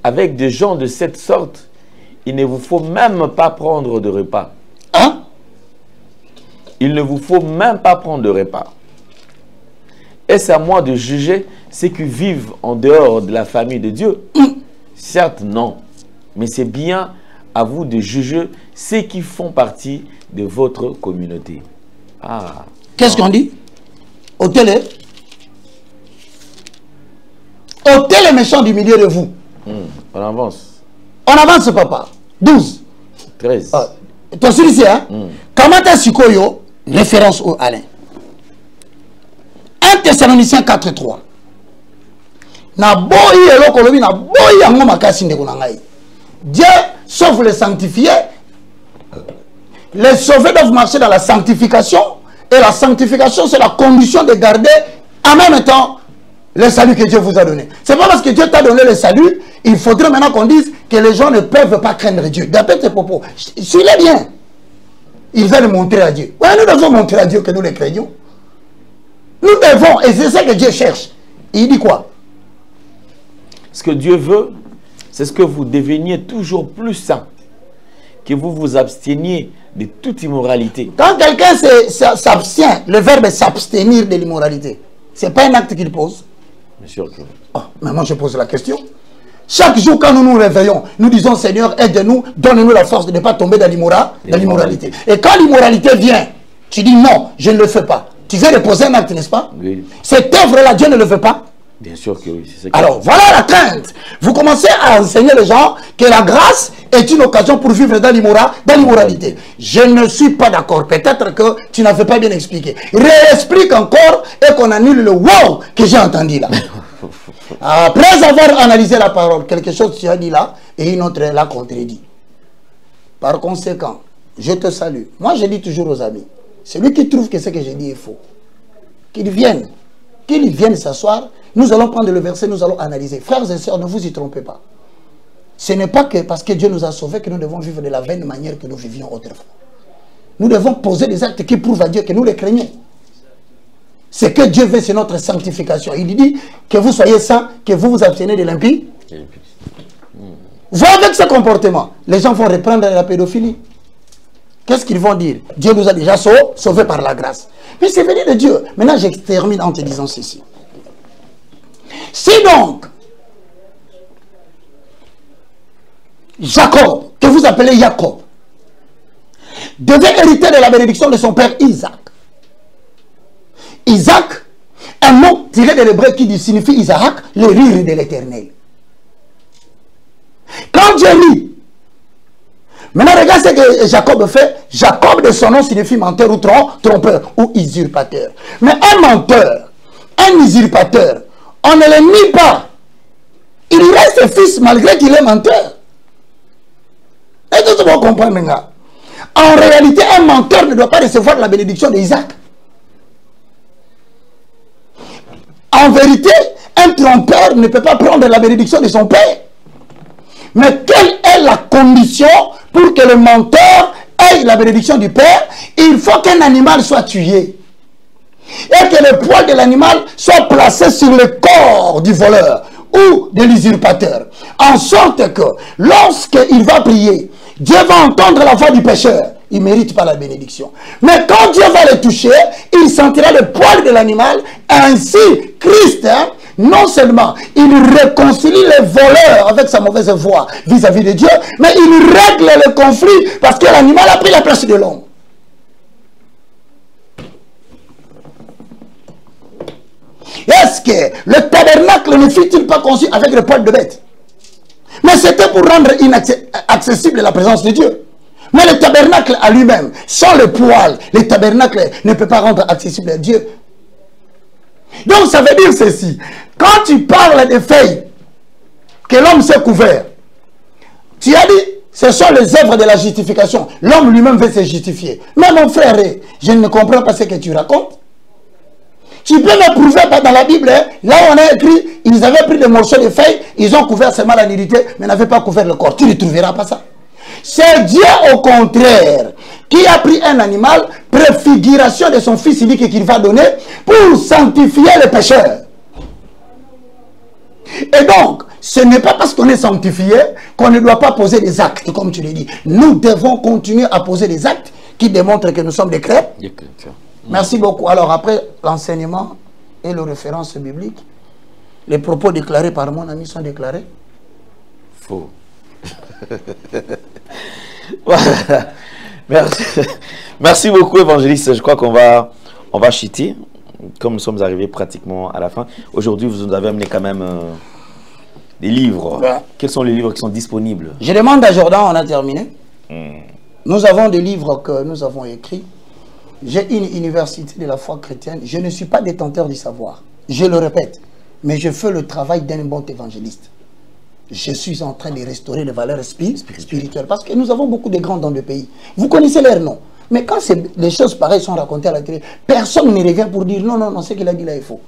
B: Avec des gens de cette sorte, il ne vous faut même pas prendre de repas.
A: Hein?
B: Il ne vous faut même pas prendre de repas. Est-ce à moi de juger ceux qui vivent en dehors de la famille de Dieu? Certes, non. Mais c'est bien à vous de juger ceux qui font partie de votre communauté. Ah.
A: Qu'est-ce qu'on dit? Ôtez les méchants du milieu de vous.
B: On avance.
A: On avance, papa. 12.
B: 13.
A: Toi, celui-ci, hein? Comment est-ce que référence au Alain? 1 Thessaloniciens 4.3. Dieu sauve les sanctifiés. Les sauvés doivent marcher dans la sanctification. Et la sanctification, c'est la condition de garder en même temps le salut que Dieu vous a donné. C'est pas parce que Dieu t'a donné le salut, il faudrait maintenant qu'on dise que les gens ne peuvent pas craindre Dieu. D'après tes propos, suis-les bien. Ils veulent montrer à Dieu. Ouais, nous devons montrer à Dieu que nous les craignons. Nous devons, et c'est ça que Dieu cherche. Il dit quoi?
B: Ce que Dieu veut, c'est ce que vous deveniez toujours plus saint, que vous vous absteniez de toute immoralité.
A: Quand quelqu'un s'abstient, le verbe s'abstenir de l'immoralité, ce n'est pas un acte qu'il pose.
B: Bien sûr que...
A: Oh, mais moi je pose la question. Chaque jour quand nous nous réveillons, nous disons Seigneur, aide-nous, donne-nous la force de ne pas tomber dans l'immoralité. Et quand l'immoralité vient, tu dis non, je ne le fais pas. Tu veux déposer un acte, n'est-ce pas?
B: Oui.
A: Cette œuvre-là, Dieu ne le veut pas?
B: Bien sûr que oui.
A: Alors, voilà la crainte. Vous commencez à enseigner les gens que la grâce est une occasion pour vivre dans l'immoralité. Je ne suis pas d'accord. Peut-être que tu n'avais pas bien expliqué. Réexplique encore et qu'on annule le wow que j'ai entendu là. Après avoir analysé la parole, quelque chose tu as dit là et une autre l'a contredit. Par conséquent, je te salue. Moi, je dis toujours aux amis, celui qui trouve que ce que j'ai dit est faux, qu'il vienne s'asseoir. Nous allons prendre le verset, nous allons analyser. Frères et sœurs, ne vous y trompez pas. Ce n'est pas que parce que Dieu nous a sauvés que nous devons vivre de la vaine manière que nous vivions autrefois. Nous devons poser des actes qui prouvent à Dieu que nous les craignons. Ce que Dieu veut, c'est notre sanctification. Il dit que vous soyez saints, que vous vous abstenez de l'impie. Voir avec ce comportement, les gens vont reprendre la pédophilie. Qu'est-ce qu'ils vont dire? Dieu nous a déjà sauvés par la grâce. Mais c'est venu de Dieu. Maintenant, je termine en te disant ceci. Si donc, Jacob, que vous appelez Jacob, devait hériter de la bénédiction de son père Isaac. Isaac, un mot tiré de l'hébreu qui signifie Isaac, le rire de l'Éternel. Quand Dieu rit, maintenant regarde ce que Jacob fait. Jacob de son nom signifie menteur ou trompeur ou usurpateur. Mais un menteur, un usurpateur, on ne le nie pas. Il reste fils malgré qu'il est menteur. Est-ce que tu vas comprendre maintenant? En réalité, un menteur ne doit pas recevoir la bénédiction d'Isaac. En vérité, un trompeur ne peut pas prendre la bénédiction de son père. Mais quelle est la condition pour que le menteur ait la bénédiction du père? Il faut qu'un animal soit tué. Et que le poil de l'animal soit placé sur le corps du voleur ou de l'usurpateur. En sorte que lorsqu'il va prier, Dieu va entendre la voix du pécheur. Il ne mérite pas la bénédiction. Mais quand Dieu va le toucher, il sentira le poil de l'animal. Ainsi, Christ, non seulement il réconcilie les voleurs avec sa mauvaise voix vis-à-vis de Dieu, mais il règle le conflit parce que l'animal a pris la place de l'homme. Est-ce que le tabernacle ne fut-il pas conçu avec le poil de bête? Mais c'était pour rendre inaccessible la présence de Dieu. Mais le tabernacle à lui-même, sans le poil, le tabernacle ne peut pas rendre accessible à Dieu. Donc ça veut dire ceci. Quand tu parles des feuilles que l'homme s'est couvert, tu as dit, ce sont les œuvres de la justification. L'homme lui-même veut se justifier. Mais mon frère, je ne comprends pas ce que tu racontes. Tu peux me prouver pas dans la Bible, hein? Là on a écrit, ils avaient pris des morceaux de feuilles, ils ont couvert seulement la nudité, mais n'avaient pas couvert le corps. Tu ne trouveras pas ça. C'est Dieu au contraire qui a pris un animal, préfiguration de son fils unique qu'il va donner pour sanctifier les pécheurs. Et donc, ce n'est pas parce qu'on est sanctifié qu'on ne doit pas poser des actes, comme tu l'as dit. Nous devons continuer à poser des actes qui démontrent que nous sommes des chrétiens. Merci beaucoup. Alors après l'enseignement et les références bibliques, les propos déclarés par mon ami sont déclarés
B: faux. Voilà. Merci beaucoup, évangéliste. Je crois qu'on va chuter, comme nous sommes arrivés pratiquement à la fin. Aujourd'hui, vous nous avez amené quand même des livres. Ouais. Quels sont les livres qui sont disponibles?
A: Je demande à Jordan, on a terminé. Nous avons des livres que nous avons écrits. J'ai une université de la foi chrétienne. Je ne suis pas détenteur du savoir. Je le répète. Mais je fais le travail d'un bon évangéliste. Je suis en train de restaurer les valeurs spirituelles. Parce que nous avons beaucoup de grands dans le pays. Vous connaissez leurs noms. Mais quand les choses pareilles sont racontées à la télé, personne ne revient pour dire non, non, non, ce qu'il a dit là est faux.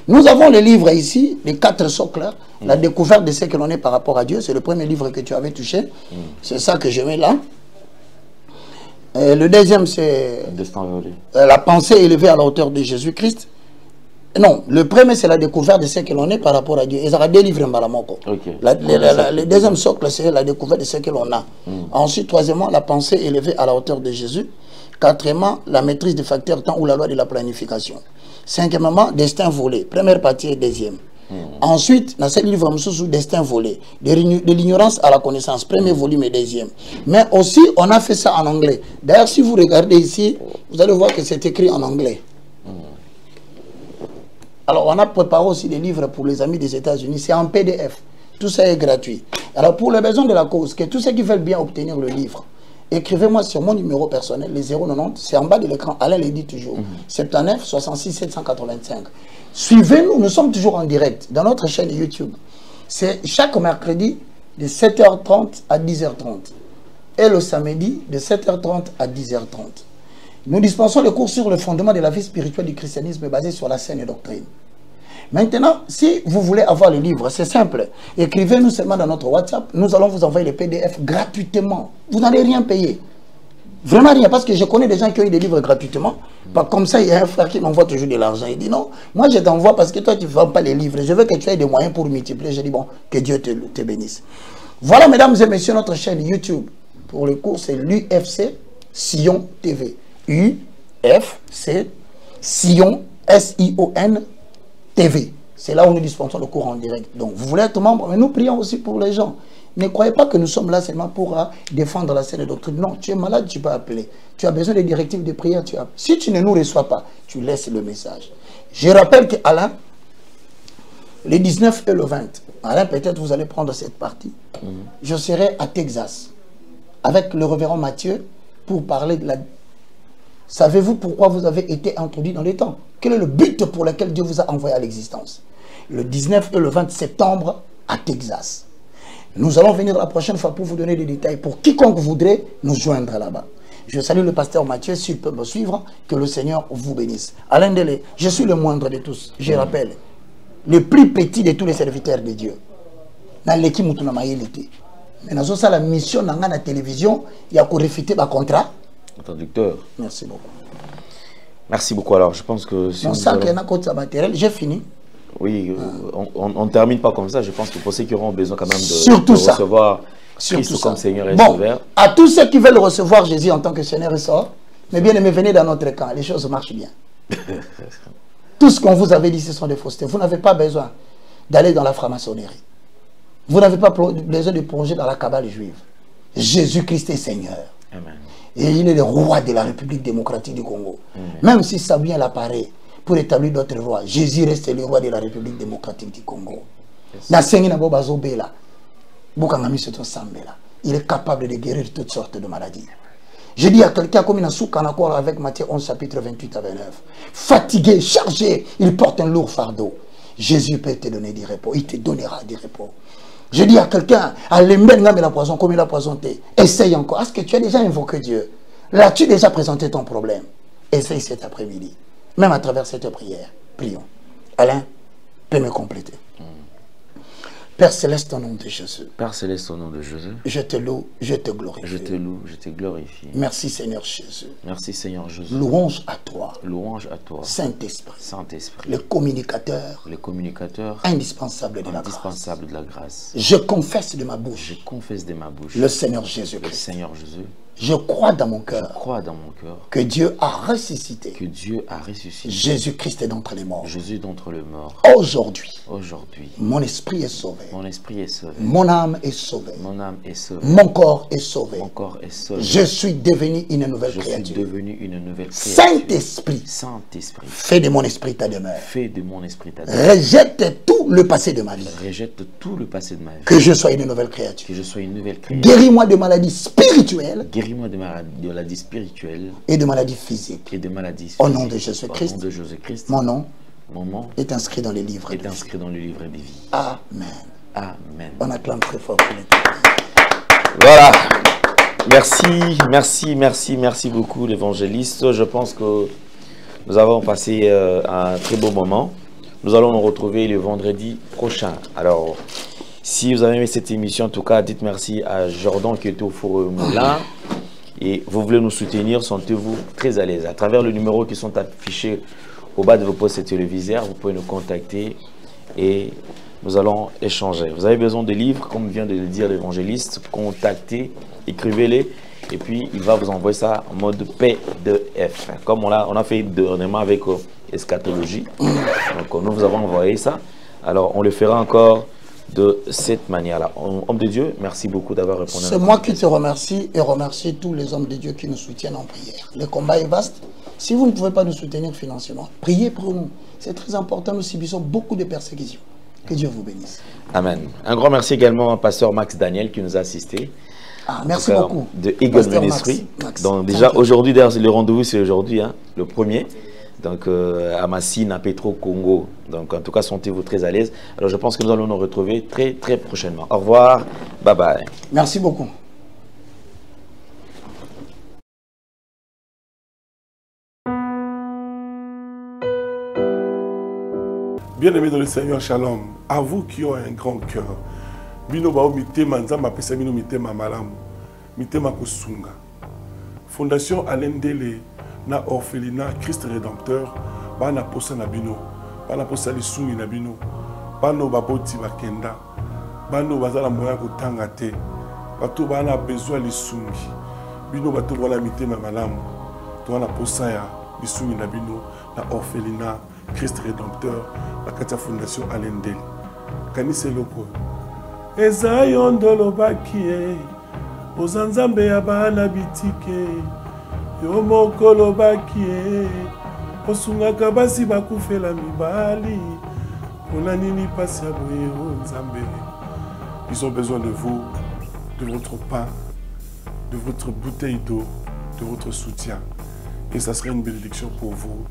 A: Nous avons les livres ici, les 4 socles, la découverte de ce que l'on est par rapport à Dieu. C'est le premier livre que tu avais touché. C'est ça que je mets là. Le deuxième, c'est la pensée élevée à la hauteur de Jésus-Christ. Non, le premier, c'est la découverte de ce que l'on est par rapport à Dieu. Il y a des livres en Balamoko. Le deuxième socle, c'est la découverte de ce que l'on a. Ensuite, troisièmement, la pensée élevée à la hauteur de Jésus. Quatrièmement, la maîtrise des facteurs temps ou la loi de la planification. Cinquièmement, destin volé. Première partie et deuxième. Ensuite, dans ce livre, sous destin volé, de l'ignorance à la connaissance, premier volume et deuxième. Mais aussi, on a fait ça en anglais. D'ailleurs, si vous regardez ici, vous allez voir que c'est écrit en anglais. Alors, on a préparé aussi des livres pour les amis des États-Unis. C'est en PDF. Tout ça est gratuit. Alors, pour les besoins de la cause, que tous ceux qui veulent bien obtenir le livre, écrivez-moi sur mon numéro personnel, les 090, c'est en bas de l'écran. Alain le dit toujours. 79 66 785. Suivez-nous, nous sommes toujours en direct dans notre chaîne YouTube. C'est chaque mercredi de 7h30 à 10h30. Et le samedi de 7h30 à 10h30. Nous dispensons le cours sur le fondement de la vie spirituelle du christianisme basé sur la saine doctrine. Maintenant, si vous voulez avoir le livre, c'est simple. Écrivez-nous seulement dans notre WhatsApp. Nous allons vous envoyer les PDF gratuitement. Vous n'allez rien payer. Vraiment rien, parce que je connais des gens qui ont eu des livres gratuitement. Comme ça, il y a un frère qui m'envoie toujours de l'argent. Il dit non, moi je t'envoie parce que toi tu ne vends pas les livres. Je veux que tu aies des moyens pour multiplier. Je dis bon, que Dieu te bénisse. Voilà, mesdames et messieurs, notre chaîne YouTube. Pour le cours, c'est l'UFC Sion TV. UFC Sion S-I-O-N TV. C'est là où nous dispensons le cours en direct. Donc, vous voulez être membre, mais nous prions aussi pour les gens. Ne croyez pas que nous sommes là seulement pour défendre la saine doctrine. Non, tu es malade, tu peux appeler. Tu as besoin des directives de prière, tu as... Si tu ne nous reçois pas, tu laisses le message. Je rappelle qu'Alain, les 19 et le 20, Alain, peut-être vous allez prendre cette partie. Je serai à Texas avec le révérend Mathieu pour parler de la... Savez-vous pourquoi vous avez été introduit dans les temps? Quel est le but pour lequel Dieu vous a envoyé à l'existence? Le 19 et le 20 septembre à Texas. Nous allons venir la prochaine fois pour vous donner des détails pour quiconque voudrait nous joindre là-bas. Je salue le pasteur Mathieu, s'il peut me suivre, que le Seigneur vous bénisse. Alain Delé, je suis le moindre de tous, je rappelle, le plus petit de tous les serviteurs de Dieu. Dans l'équipe Moutouna Maïlité. Mais dans la mission dans la télévision, il y a qu'à réfuter le contrat.
B: Traducteur.
A: Merci beaucoup.
B: Merci beaucoup. Alors, je pense que... Si
A: mon sac est un matériel, j'ai fini.
B: Oui, on ne termine pas comme ça. Je pense que pour ceux qui auront besoin quand même
A: de
B: recevoir Christ comme Seigneur et Sauveur.
A: À tous ceux qui veulent recevoir Jésus en tant que Seigneur et Sauveur, mais bien aimés, venez dans notre camp. Les choses marchent bien. Tout ce qu'on vous avait dit, ce sont des faussetés. Vous n'avez pas besoin d'aller dans la franc-maçonnerie. Vous n'avez pas besoin de plonger dans la cabale juive. Jésus-Christ est Seigneur.
B: Amen. Et
A: il est le roi de la République démocratique du Congo. Amen. Même si Sabien l'apparaît pour établir d'autres rois, Jésus reste le roi de la République démocratique du Congo. Il est capable de guérir toutes sortes de maladies. Je dis à quelqu'un comme il souk en accord avec Matthieu 11, chapitre 28 à 29. Fatigué, chargé, il porte un lourd fardeau. Jésus peut te donner du repos. Il te donnera du repos. Je dis à quelqu'un, à l'embène la poison comme il a poisonné. Essaye encore. Est-ce que tu as déjà invoqué Dieu? L'as-tu déjà présenté ton problème? Essaye cet après-midi. Même à travers cette prière. Prions. Alain, peut me compléter. Père Céleste, au nom de Jésus.
B: Père Céleste, au nom de Jésus.
A: Je te loue, je te glorifie.
B: Je te loue, je te glorifie.
A: Merci Seigneur Jésus.
B: Merci Seigneur Jésus.
A: Louange à toi.
B: Louange à toi.
A: Saint-Esprit.
B: Saint-Esprit.
A: Le communicateur.
B: Le communicateur.
A: Indispensable de
B: la grâce.
A: Je confesse de ma bouche.
B: Je confesse de ma bouche.
A: Le Seigneur Jésus.
B: Le Seigneur Jésus.
A: Je crois dans mon cœur.
B: Je crois dans mon cœur.
A: Que Dieu a ressuscité.
B: Que Dieu a ressuscité.
A: Jésus-Christ est d'entre les morts.
B: Jésus d'entre les morts.
A: Aujourd'hui.
B: Aujourd'hui.
A: Mon esprit est sauvé.
B: Mon esprit est sauvé.
A: Mon âme est sauvée.
B: Mon âme est sauvée.
A: Mon corps est sauvé.
B: Mon corps est sauvé.
A: Je suis devenu une nouvelle créature.
B: Je suis devenu une nouvelle créature.
A: Saint-Esprit.
B: Saint-Esprit.
A: Fais de mon esprit ta demeure.
B: Fais de mon esprit ta demeure.
A: Rejette tout le passé de ma vie.
B: Rejette tout le passé de ma vie.
A: Que je sois une nouvelle créature.
B: Que je sois une nouvelle créature.
A: Guéris-moi de maladies spirituelles.
B: Guéris-moi de maladies spirituelles.
A: Et de maladies physiques.
B: Et de maladies physiques.
A: Au nom de Jésus-Christ.
B: Au nom de Jésus-Christ.
A: Mon nom.
B: Mon nom
A: est inscrit dans les livres.
B: Est inscrit dans le livre des vies.
A: Amen.
B: Amen.
A: On acclame très fort pour l'éternité.
B: Voilà. Merci beaucoup l'évangéliste. Je pense que nous avons passé un très beau moment. Nous allons nous retrouver le vendredi prochain. Alors, si vous avez aimé cette émission, en tout cas, dites merci à Jordan qui était au Four Moulin. Et vous voulez nous soutenir, sentez-vous très à l'aise. À travers le numéro qui sont affichés au bas de vos postes téléviseurs, vous pouvez nous contacter et nous allons échanger. Vous avez besoin de livres, comme vient de le dire l'évangéliste, contactez, écrivez-les et puis il va vous envoyer ça en mode PDF. Comme on a fait dernièrement avec eschatologie. Donc nous vous avons envoyé ça. Alors on le fera encore de cette manière-là. Homme de Dieu, merci beaucoup d'avoir répondu.
A: C'est moi qui te remercie et remercie tous les hommes de Dieu qui nous soutiennent en prière. Le combat est vaste. Si vous ne pouvez pas nous soutenir financièrement, priez pour nous. C'est très important. Nous subissons beaucoup de persécutions. Que Dieu vous bénisse.
B: Amen. Un grand merci également au pasteur Max Daniel qui nous a assisté.
A: Merci beaucoup.
B: De Eagle Ministry. Donc déjà aujourd'hui, d'ailleurs le rendez-vous c'est aujourd'hui, hein, le premier. Donc à Massine, à Petro Congo. Donc en tout cas, sentez-vous très à l'aise. Alors je pense que nous allons nous retrouver très prochainement. Au revoir. Bye bye.
A: Merci beaucoup.
H: Bien-aimés dans le Seigneur, shalom. À vous qui ont un grand cœur. Bino bao mitema nzamba pesa bino mitema malamu. Mitema kusunga. Fondation Alendele, na orphelinat Christ Rédempteur, bana posa na bino, bana posa lisungi na bino, bano baboti bakenda, bano bazala moya kotanga te, bato bana besoin lisungi, bino bato wana mitema malamu, to wana posa ya lisungi na bino, na orphelinat Christ Rédempteur, la kata Fondation Alendele. Kanise loko. Eza yondolo bakie, ozanzambe ya bana bitike, yo mokolo bakie, osungaka basi bakufela mibali, pona nini pasi ya boye o nzambe. Ils ont besoin de vous, de votre pain, de votre bouteille d'eau, de votre soutien. Et ça serait une bénédiction pour vous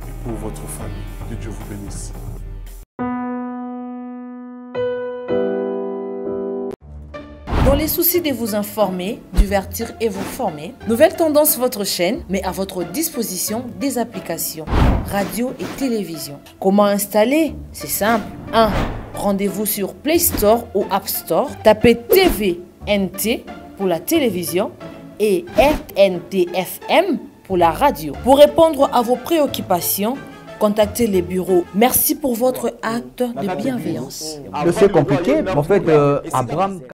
H: et pour votre famille. Que Dieu vous bénisse.
I: Dans les soucis de vous informer, divertir et vous former, Nouvelle Tendance, votre chaîne, met à votre disposition des applications, radio et télévision. Comment installer? C'est simple. 1. Rendez-vous sur Play Store ou App Store. Tapez TVNT pour la télévision et RNTFM pour la radio. Pour répondre à vos préoccupations, contactez les bureaux. Merci pour votre acte de bienveillance.
J: C'est compliqué, en fait, Abraham...